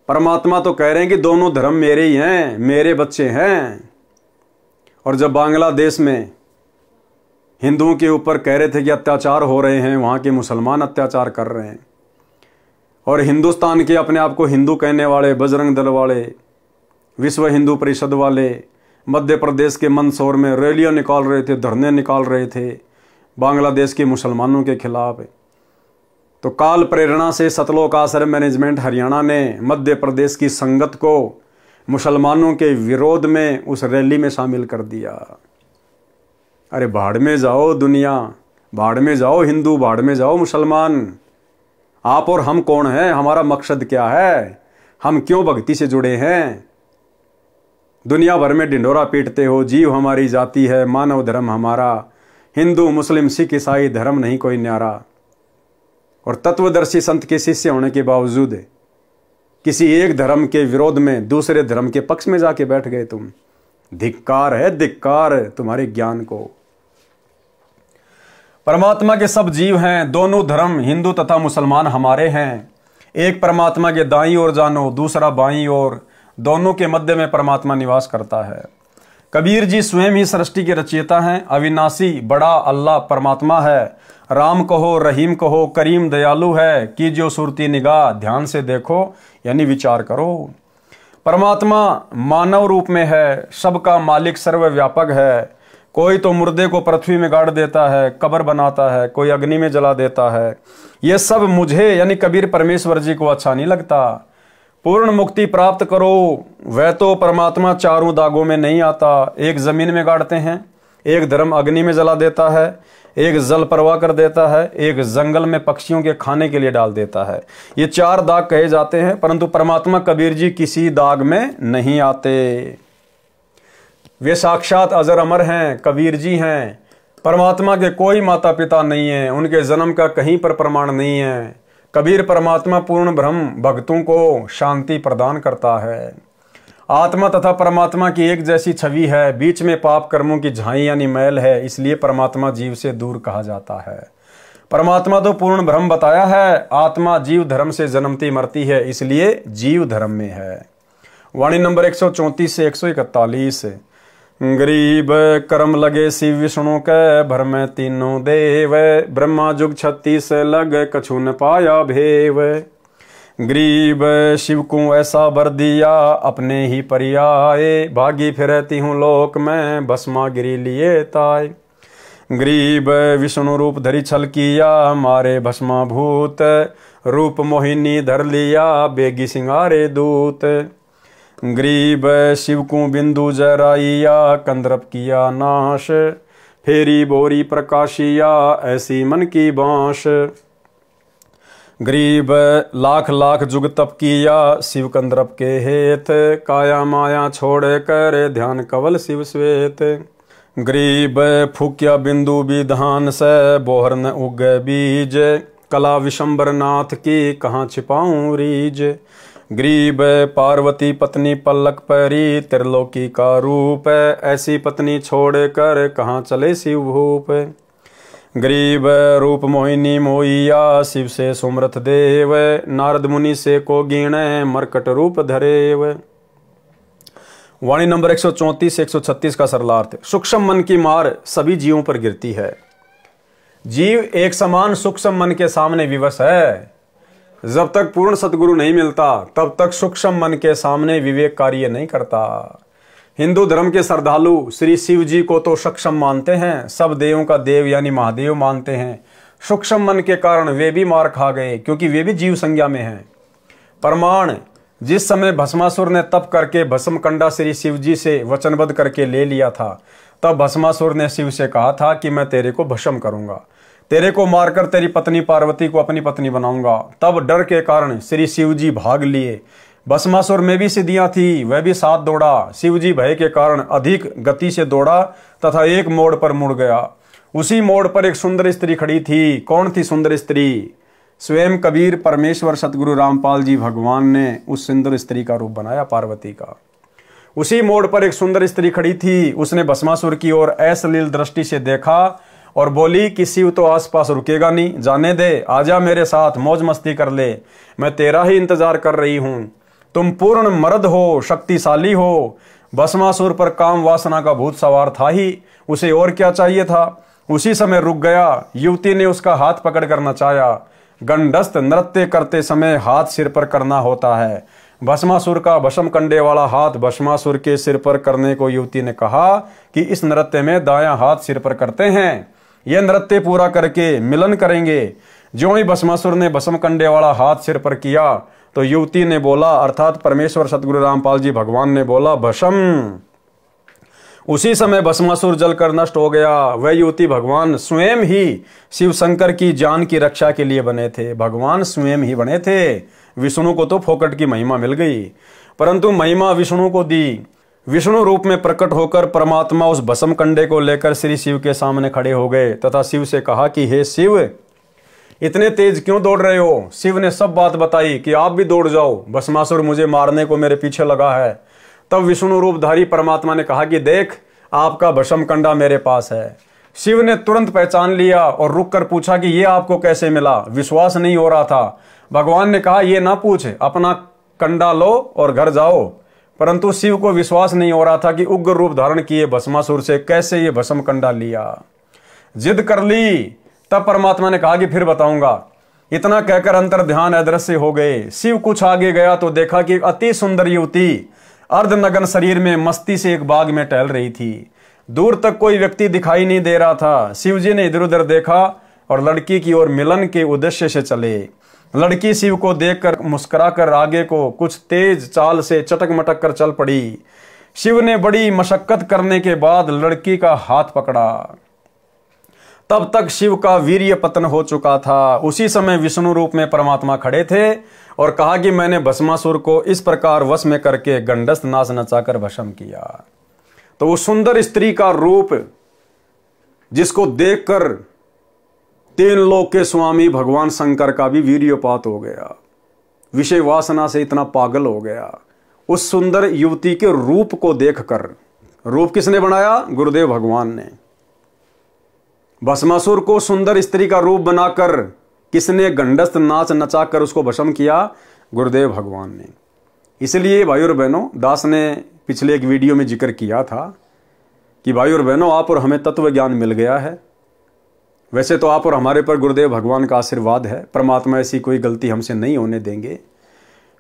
परमात्मा तो कह रहे हैं कि दोनों धर्म मेरे ही हैं, मेरे बच्चे हैं। और जब बांग्लादेश में हिंदुओं के ऊपर कह रहे थे कि अत्याचार हो रहे हैं, वहाँ के मुसलमान अत्याचार कर रहे हैं, और हिंदुस्तान के अपने आप को हिंदू कहने वाले, बजरंग दल वाले, विश्व हिंदू परिषद वाले मध्य प्रदेश के मंदसौर में रैलियां निकाल रहे थे, धरने निकाल रहे थे बांग्लादेश के मुसलमानों के खिलाफ। तो काल प्रेरणा से सतलोक आश्रम मैनेजमेंट हरियाणा ने मध्य प्रदेश की संगत को मुसलमानों के विरोध में उस रैली में शामिल कर दिया। अरे भाड़ में जाओ दुनिया, भाड़ में जाओ हिंदू, भाड़ में जाओ मुसलमान। आप और हम कौन हैं, हमारा मकसद क्या है, हम क्यों भक्ति से जुड़े हैं। दुनिया भर में ढिंढोरा पीटते हो, जीव हमारी जाति है, मानव धर्म हमारा, हिंदू मुस्लिम सिख ईसाई धर्म नहीं कोई न्यारा। और तत्वदर्शी संत के शिष्य होने के बावजूद किसी एक धर्म के विरोध में दूसरे धर्म के पक्ष में जाके बैठ गए तुम। धिक्कार है, धिक्कार तुम्हारे ज्ञान को। परमात्मा के सब जीव हैं, दोनों धर्म हिंदू तथा मुसलमान हमारे हैं। एक परमात्मा के दाईं ओर जानो, दूसरा बाईं ओर, दोनों के मध्य में परमात्मा निवास करता है। कबीर जी स्वयं ही सृष्टि के रचयिता हैं। अविनाशी बड़ा अल्लाह परमात्मा है। राम कहो, रहीम कहो, करीम दयालु है, कीजियो सुरती निगाह, ध्यान से देखो यानी विचार करो। परमात्मा मानव रूप में है, सबका मालिक सर्वव्यापक है। कोई तो मुर्दे को पृथ्वी में गाड़ देता है, कब्र बनाता है, कोई अग्नि में जला देता है। ये सब मुझे यानी कबीर परमेश्वर जी को अच्छा नहीं लगता। पूर्ण मुक्ति प्राप्त करो, वह तो परमात्मा चारों दागों में नहीं आता। एक जमीन में गाड़ते हैं, एक धर्म अग्नि में जला देता है, एक जल प्रवाह कर देता है, एक जंगल में पक्षियों के खाने के लिए डाल देता है। ये चार दाग कहे जाते हैं, परंतु परमात्मा कबीर जी किसी दाग में नहीं आते। वे साक्षात अजर अमर हैं, कबीर जी हैं। परमात्मा के कोई माता पिता नहीं है, उनके जन्म का कहीं पर प्रमाण नहीं है। कबीर परमात्मा पूर्ण ब्रह्म भक्तों को शांति प्रदान करता है। आत्मा तथा परमात्मा की एक जैसी छवि है, बीच में पाप कर्मों की झाई यानी मैल है, इसलिए परमात्मा जीव से दूर कहा जाता है। परमात्मा तो पूर्ण ब्रह्म बताया है, आत्मा जीव धर्म से जन्मती मरती है, इसलिए जीव धर्म में है। वाणी नंबर 134 से 141। गरीब कर्म लगे शिव विष्णु के, भर में तीनों देव, ब्रह्मा जुग 36 लग कछु न पाया भेव। गरीब शिव को ऐसा बर दिया, अपने ही परियाए, भागी फिरती हूँ लोक में, भस्मा गिरी लिए ताय। गरीब विष्णु रूप धरी छल किया, मारे भस्मा भूत, रूप मोहिनी धर लिया, बेगी सिंगारे दूत। गरीब शिव को बिंदु जराइया, कंदर्प किया नाश, फेरी बोरी प्रकाशिया, ऐसी मन की बांश। गरीब लाख लाख जुग तप किया, शिव कंदर्प के हेत, काया माया छोड़ कर ध्यान कवल शिव श्वेत। गरीब फूकिया बिंदु विधान से, बोहर न उग बीज, कला विशंबर नाथ की कहाँ छिपाऊं रीज। गरीब पार्वती पत्नी पलक परी, त्रिलोकी का रूप, ऐसी पत्नी छोड़ कर कहाँ चले शिव भूप। गरीब रूप मोहिनी मोइया, शिव से सुमरथ देव, नारद मुनि से को गिणे, मरकट रूप धरेव। वाणी नंबर 134 से 136 का सरलार्थ। सूक्ष्म मन की मार सभी जीवों पर गिरती है। जीव एक समान सूक्ष्म मन के सामने विवश है। जब तक पूर्ण सतगुरु नहीं मिलता तब तक सूक्ष्म मन के सामने विवेक कार्य नहीं करता। हिंदू धर्म के श्रद्धालु श्री शिव जी को तो सक्षम मानते हैं, सब देवों का देव यानी महादेव मानते हैं। सूक्ष्म मन के कारण वे भी मार खा गए, क्योंकि वे भी जीव संज्ञा में हैं। प्रमाण, जिस समय भस्मासुर ने तप करके भस्म कंडा श्री शिव जी से वचनबद्ध करके ले लिया था, तब भस्मासुर ने शिव से कहा था कि मैं तेरे को भस्म करूंगा, तेरे को मारकर तेरी पत्नी पार्वती को अपनी पत्नी बनाऊंगा। तब डर के कारण श्री शिव जी भाग लिए। भस्मासुर में भी सिद्धियां थी, वह भी साथ दौड़ा। शिव जी भय के कारण अधिक गति से दौड़ा तथा एक मोड़ पर मुड़ गया। उसी मोड़ पर एक सुंदर स्त्री खड़ी थी। कौन थी सुंदर स्त्री? स्वयं कबीर परमेश्वर सतगुरु रामपाल जी भगवान ने उस सुंदर स्त्री का रूप बनाया, पार्वती का। उसी मोड़ पर एक सुंदर स्त्री खड़ी थी। उसने भस्मासुर की ओर अश्लील दृष्टि से देखा और बोली कि शिव तो आसपास रुकेगा नहीं, जाने दे, आजा मेरे साथ, मौज मस्ती कर ले, मैं तेरा ही इंतजार कर रही हूं। तुम पूर्ण मर्द हो, शक्तिशाली हो। भस्मासुर पर काम वासना का भूत सवार था ही, उसे और क्या चाहिए था। उसी समय रुक गया। युवती ने उसका हाथ पकड़कर नचाया। गंडस्थ नृत्य करते समय हाथ सिर पर करना होता है। भस्मासुर का भस्म कंडे वाला हाथ भस्मासुर के सिर पर करने को युवती ने कहा कि इस नृत्य में दायां हाथ सिर पर करते हैं, यह नृत्य पूरा करके मिलन करेंगे। ज्यों ही भस्मासुर ने भस्म कंडे वाला हाथ सिर पर किया तो युवती ने बोला, अर्थात परमेश्वर सतगुरु रामपाल जी भगवान ने बोला, भस्म। उसी समय भस्मासुर जलकर नष्ट हो गया। वह युवती भगवान स्वयं ही शिव शंकर की जान की रक्षा के लिए बने थे। भगवान स्वयं ही बने थे। विष्णु को तो फोकट की महिमा मिल गई, परंतु महिमा विष्णु को दी। विष्णु रूप में प्रकट होकर परमात्मा उस भस्म कंडे को लेकर श्री शिव के सामने खड़े हो गए तथा शिव से कहा कि हे शिव, इतने तेज क्यों दौड़ रहे हो? शिव ने सब बात बताई कि आप भी दौड़ जाओ, भस्मासुर मुझे मारने को मेरे पीछे लगा है। तब विष्णु रूपधारी परमात्मा ने कहा कि देख, आपका भस्म कंडा मेरे पास है। शिव ने तुरंत पहचान लिया और रुक कर पूछा कि यह आपको कैसे मिला? विश्वास नहीं हो रहा था। भगवान ने कहा, यह ना पूछ, अपना कंडा लो और घर जाओ। परंतु शिव को विश्वास नहीं हो रहा था कि उग्र रूप धारण किए भस्मासुर से कैसे ये भस्म कंडा लिया। जिद कर ली। तब परमात्मा ने कहा कि फिर बताऊंगा। इतना कहकर अंतर ध्यान अदृश्य हो गए। शिव कुछ आगे गया तो देखा कि एक अति सुंदर युवती अर्धनग्न शरीर में मस्ती से एक बाग में टहल रही थी। दूर तक कोई व्यक्ति दिखाई नहीं दे रहा था। शिव जी ने इधर उधर देखा और लड़की की ओर मिलन के उद्देश्य से चले। लड़की शिव को देखकर मुस्कुराकर आगे को कुछ तेज चाल से चटक मटक कर चल पड़ी। शिव ने बड़ी मशक्कत करने के बाद लड़की का हाथ पकड़ा। तब तक शिव का वीर्य पतन हो चुका था। उसी समय विष्णु रूप में परमात्मा खड़े थे और कहा कि मैंने भस्मासुर को इस प्रकार वश में करके गंडस्थ नाच नचाकर भस्म किया। तो वो सुंदर स्त्री का रूप जिसको देखकर तीन लोक के स्वामी भगवान शंकर का भी वीर्यपात हो गया, विषय वासना से इतना पागल हो गया। उस सुंदर युवती के रूप को देखकर, रूप किसने बनाया? गुरुदेव भगवान ने। भस्मासुर को सुंदर स्त्री का रूप बनाकर किसने गंडस्थ नाच नचाकर उसको भस्म किया? गुरुदेव भगवान ने। इसलिए भाई और बहनों, दास ने पिछले एक वीडियो में जिक्र किया था कि भाई और बहनों, आप और हमें तत्व ज्ञान मिल गया है। वैसे तो आप और हमारे पर गुरुदेव भगवान का आशीर्वाद है, परमात्मा ऐसी कोई गलती हमसे नहीं होने देंगे।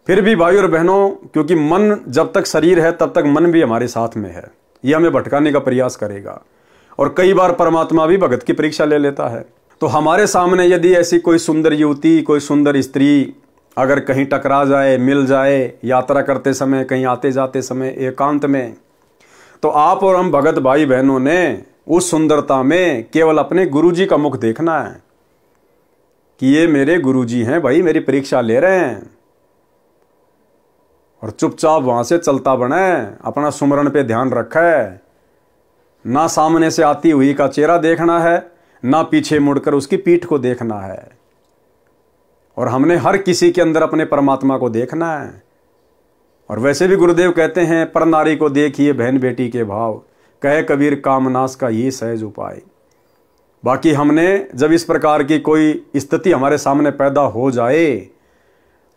फिर भी भाई और बहनों, क्योंकि मन जब तक शरीर है तब तक मन भी हमारे साथ में है, ये हमें भटकाने का प्रयास करेगा और कई बार परमात्मा भी भगत की परीक्षा ले लेता है। तो हमारे सामने यदि ऐसी कोई सुंदर युवती, कोई सुंदर स्त्री अगर कहीं टकरा जाए, मिल जाए, यात्रा करते समय, कहीं आते जाते समय, एकांत में, तो आप और हम भगत भाई बहनों ने उस सुंदरता में केवल अपने गुरुजी का मुख देखना है कि ये मेरे गुरुजी हैं भाई, मेरी परीक्षा ले रहे हैं, और चुपचाप वहां से चलता बने, अपना सुमरण पे ध्यान रखा है। ना सामने से आती हुई का चेहरा देखना है, ना पीछे मुड़कर उसकी पीठ को देखना है। और हमने हर किसी के अंदर अपने परमात्मा को देखना है। और वैसे भी गुरुदेव कहते हैं, पर नारी को देखिए बहन बेटी के भाव, कहे कबीर कामनाश का ये सहज उपाय। बाकी हमने जब इस प्रकार की कोई स्थिति हमारे सामने पैदा हो जाए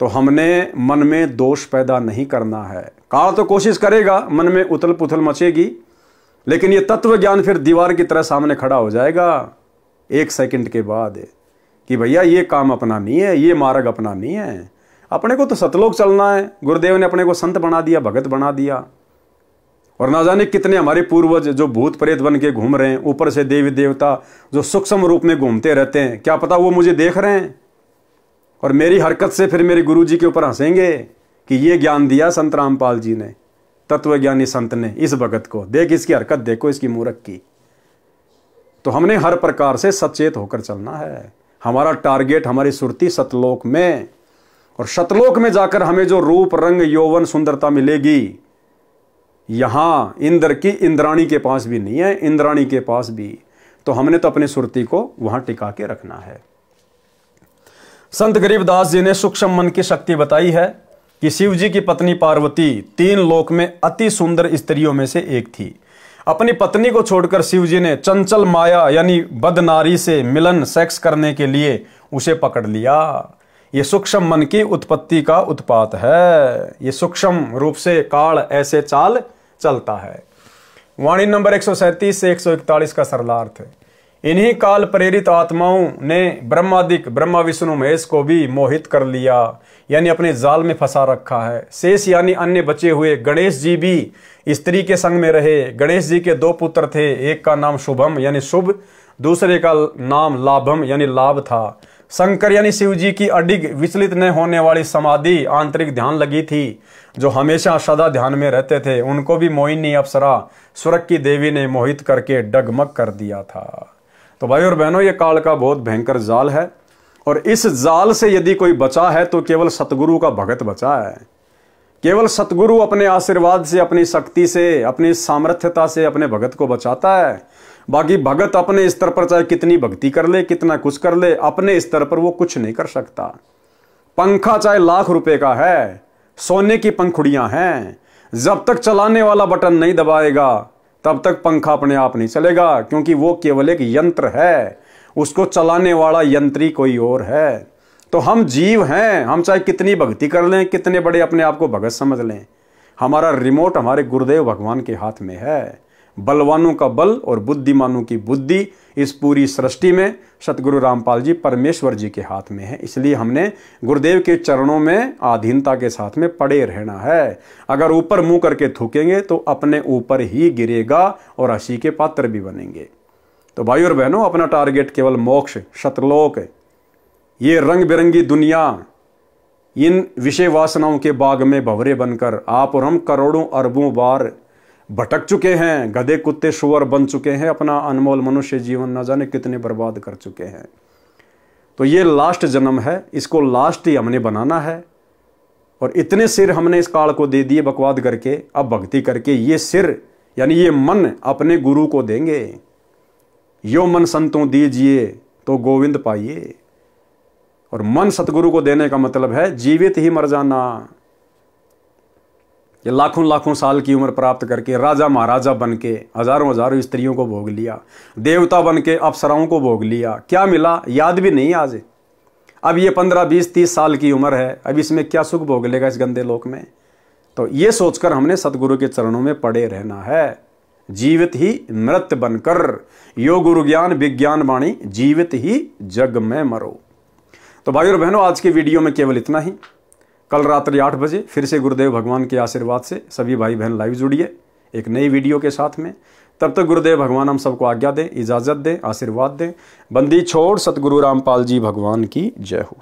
तो हमने मन में दोष पैदा नहीं करना है। काल तो कोशिश करेगा, मन में उथल पुथल मचेगी, लेकिन ये तत्व ज्ञान फिर दीवार की तरह सामने खड़ा हो जाएगा एक सेकंड के बाद कि भैया ये काम अपना नहीं है, ये मार्ग अपना नहीं है, अपने को तो सतलोक चलना है। गुरुदेव ने अपने को संत बना दिया, भगत बना दिया, और ना जाने कितने हमारे पूर्वज जो भूत प्रेत बन के घूम रहे हैं, ऊपर से देवी देवता जो सूक्ष्म रूप में घूमते रहते हैं, क्या पता वो मुझे देख रहे हैं और मेरी हरकत से फिर मेरे गुरु जी के ऊपर हंसेंगे कि ये ज्ञान दिया संत रामपाल जी ने, तत्वज्ञानी संत ने इस भगत को, देख इसकी हरकत देखो इसकी मूर्ख की। तो हमने हर प्रकार से सचेत होकर चलना है। हमारा टारगेट, हमारी सुरती सतलोक में, और सतलोक में जाकर हमें जो रूप रंग यौवन सुंदरता मिलेगी, यहां इंद्र की इंद्राणी के पास भी नहीं है, इंद्राणी के पास भी। तो हमने तो अपनी सुरती को वहां टिका के रखना है। संत गरीबदास जी ने सूक्ष्म मन की शक्ति बताई है कि शिव जी की पत्नी पार्वती 3 लोक में अति सुंदर स्त्रियों में से एक थी। अपनी पत्नी को छोड़कर शिव जी ने चंचल माया यानी बदनारी से मिलन सेक्स करने के लिए उसे पकड़ लिया। ये सूक्ष्म मन की उत्पत्ति का उत्पात है। ये सूक्ष्म रूप से काल ऐसे चाल चलता है। वाणी नंबर 137 से 141 का सरलार्थ है। इन्हीं काल प्रेरित आत्माओं ने ब्रह्मादिक ब्रह्मा विष्णु महेश को भी मोहित कर लिया, यानी अपने जाल में फंसा रखा है। शेष यानी अन्य बचे हुए गणेश जी भी स्त्री के संग में रहे। गणेश जी के 2 पुत्र थे, एक का नाम शुभम यानी शुभ, दूसरे का नाम लाभम यानी लाभ था। शंकर यानी शिव जी की अडिग विचलित न होने वाली समाधि आंतरिक ध्यान लगी थी, जो हमेशा सदा ध्यान में रहते थे। उनको भी मोहिनी अप्सरा स्वर्ग की देवी ने मोहित करके डगमग कर दिया था। तो भाई और बहनों, ये काल का बहुत भयंकर जाल है, और इस जाल से यदि कोई बचा है तो केवल सतगुरु का भगत बचा है। केवल सतगुरु अपने आशीर्वाद से, अपनी शक्ति से, अपनी सामर्थ्यता से अपने भगत को बचाता है। बाकी भगत अपने स्तर पर चाहे कितनी भक्ति कर ले, कितना कुछ कर ले, अपने स्तर पर वो कुछ नहीं कर सकता। पंखा चाहे लाख रुपए का है, सोने की पंखुड़ियां हैं, जब तक चलाने वाला बटन नहीं दबाएगा तब तक पंखा अपने आप नहीं चलेगा, क्योंकि वो केवल एक यंत्र है, उसको चलाने वाला यंत्री कोई और है। तो हम जीव हैं, हम चाहे कितनी भक्ति कर लें, कितने बड़े अपने आप को भगत समझ लें, हमारा रिमोट हमारे गुरुदेव भगवान के हाथ में है। बलवानों का बल और बुद्धिमानों की बुद्धि इस पूरी सृष्टि में सतगुरु रामपाल जी परमेश्वर जी के हाथ में है। इसलिए हमने गुरुदेव के चरणों में आधीनता के साथ में पड़े रहना है। अगर ऊपर मुंह करके थूकेंगे तो अपने ऊपर ही गिरेगा और हंसी के पात्र भी बनेंगे। तो भाई और बहनों, अपना टारगेट केवल मोक्ष, सतलोक, ये रंग बिरंगी दुनिया, इन विषय वासनाओं के बाग में भंवरे बनकर आप और हम करोड़ों अरबों बार भटक चुके हैं, गधे कुत्ते शुअर बन चुके हैं, अपना अनमोल मनुष्य जीवन न जाने कितने बर्बाद कर चुके हैं। तो ये लास्ट जन्म है, इसको लास्ट ही हमने बनाना है। और इतने सिर हमने इस काल को दे दिए बकवाद करके, अब भक्ति करके ये सिर यानी ये मन अपने गुरु को देंगे। यो मन संतों दीजिए तो गोविंद पाइए। और मन सतगुरु को देने का मतलब है जीवित ही मर जाना। ये लाखों लाखों साल की उम्र प्राप्त करके राजा महाराजा बन के हजारों हजारों स्त्रियों को भोग लिया, देवता बन के अप्सराओं को भोग लिया, क्या मिला याद भी नहीं आज। अब ये 15, 20, 30 साल की उम्र है, अब इसमें क्या सुख भोग लेगा इस गंदे लोक में। तो ये सोचकर हमने सतगुरु के चरणों में पड़े रहना है। जीवित ही मृत बनकर यो गुरु ज्ञान विज्ञान वाणी, जीवित ही जग में मरो। तो भाई और बहनों, आज की वीडियो में केवल इतना ही। कल रात्रि 8 बजे फिर से गुरुदेव भगवान के आशीर्वाद से सभी भाई बहन लाइव जुड़िए एक नई वीडियो के साथ में। तब तक गुरुदेव भगवान हम सबको आज्ञा दें, इजाज़त दें, आशीर्वाद दें। बंदी छोड़ सतगुरु रामपाल जी भगवान की जय हो।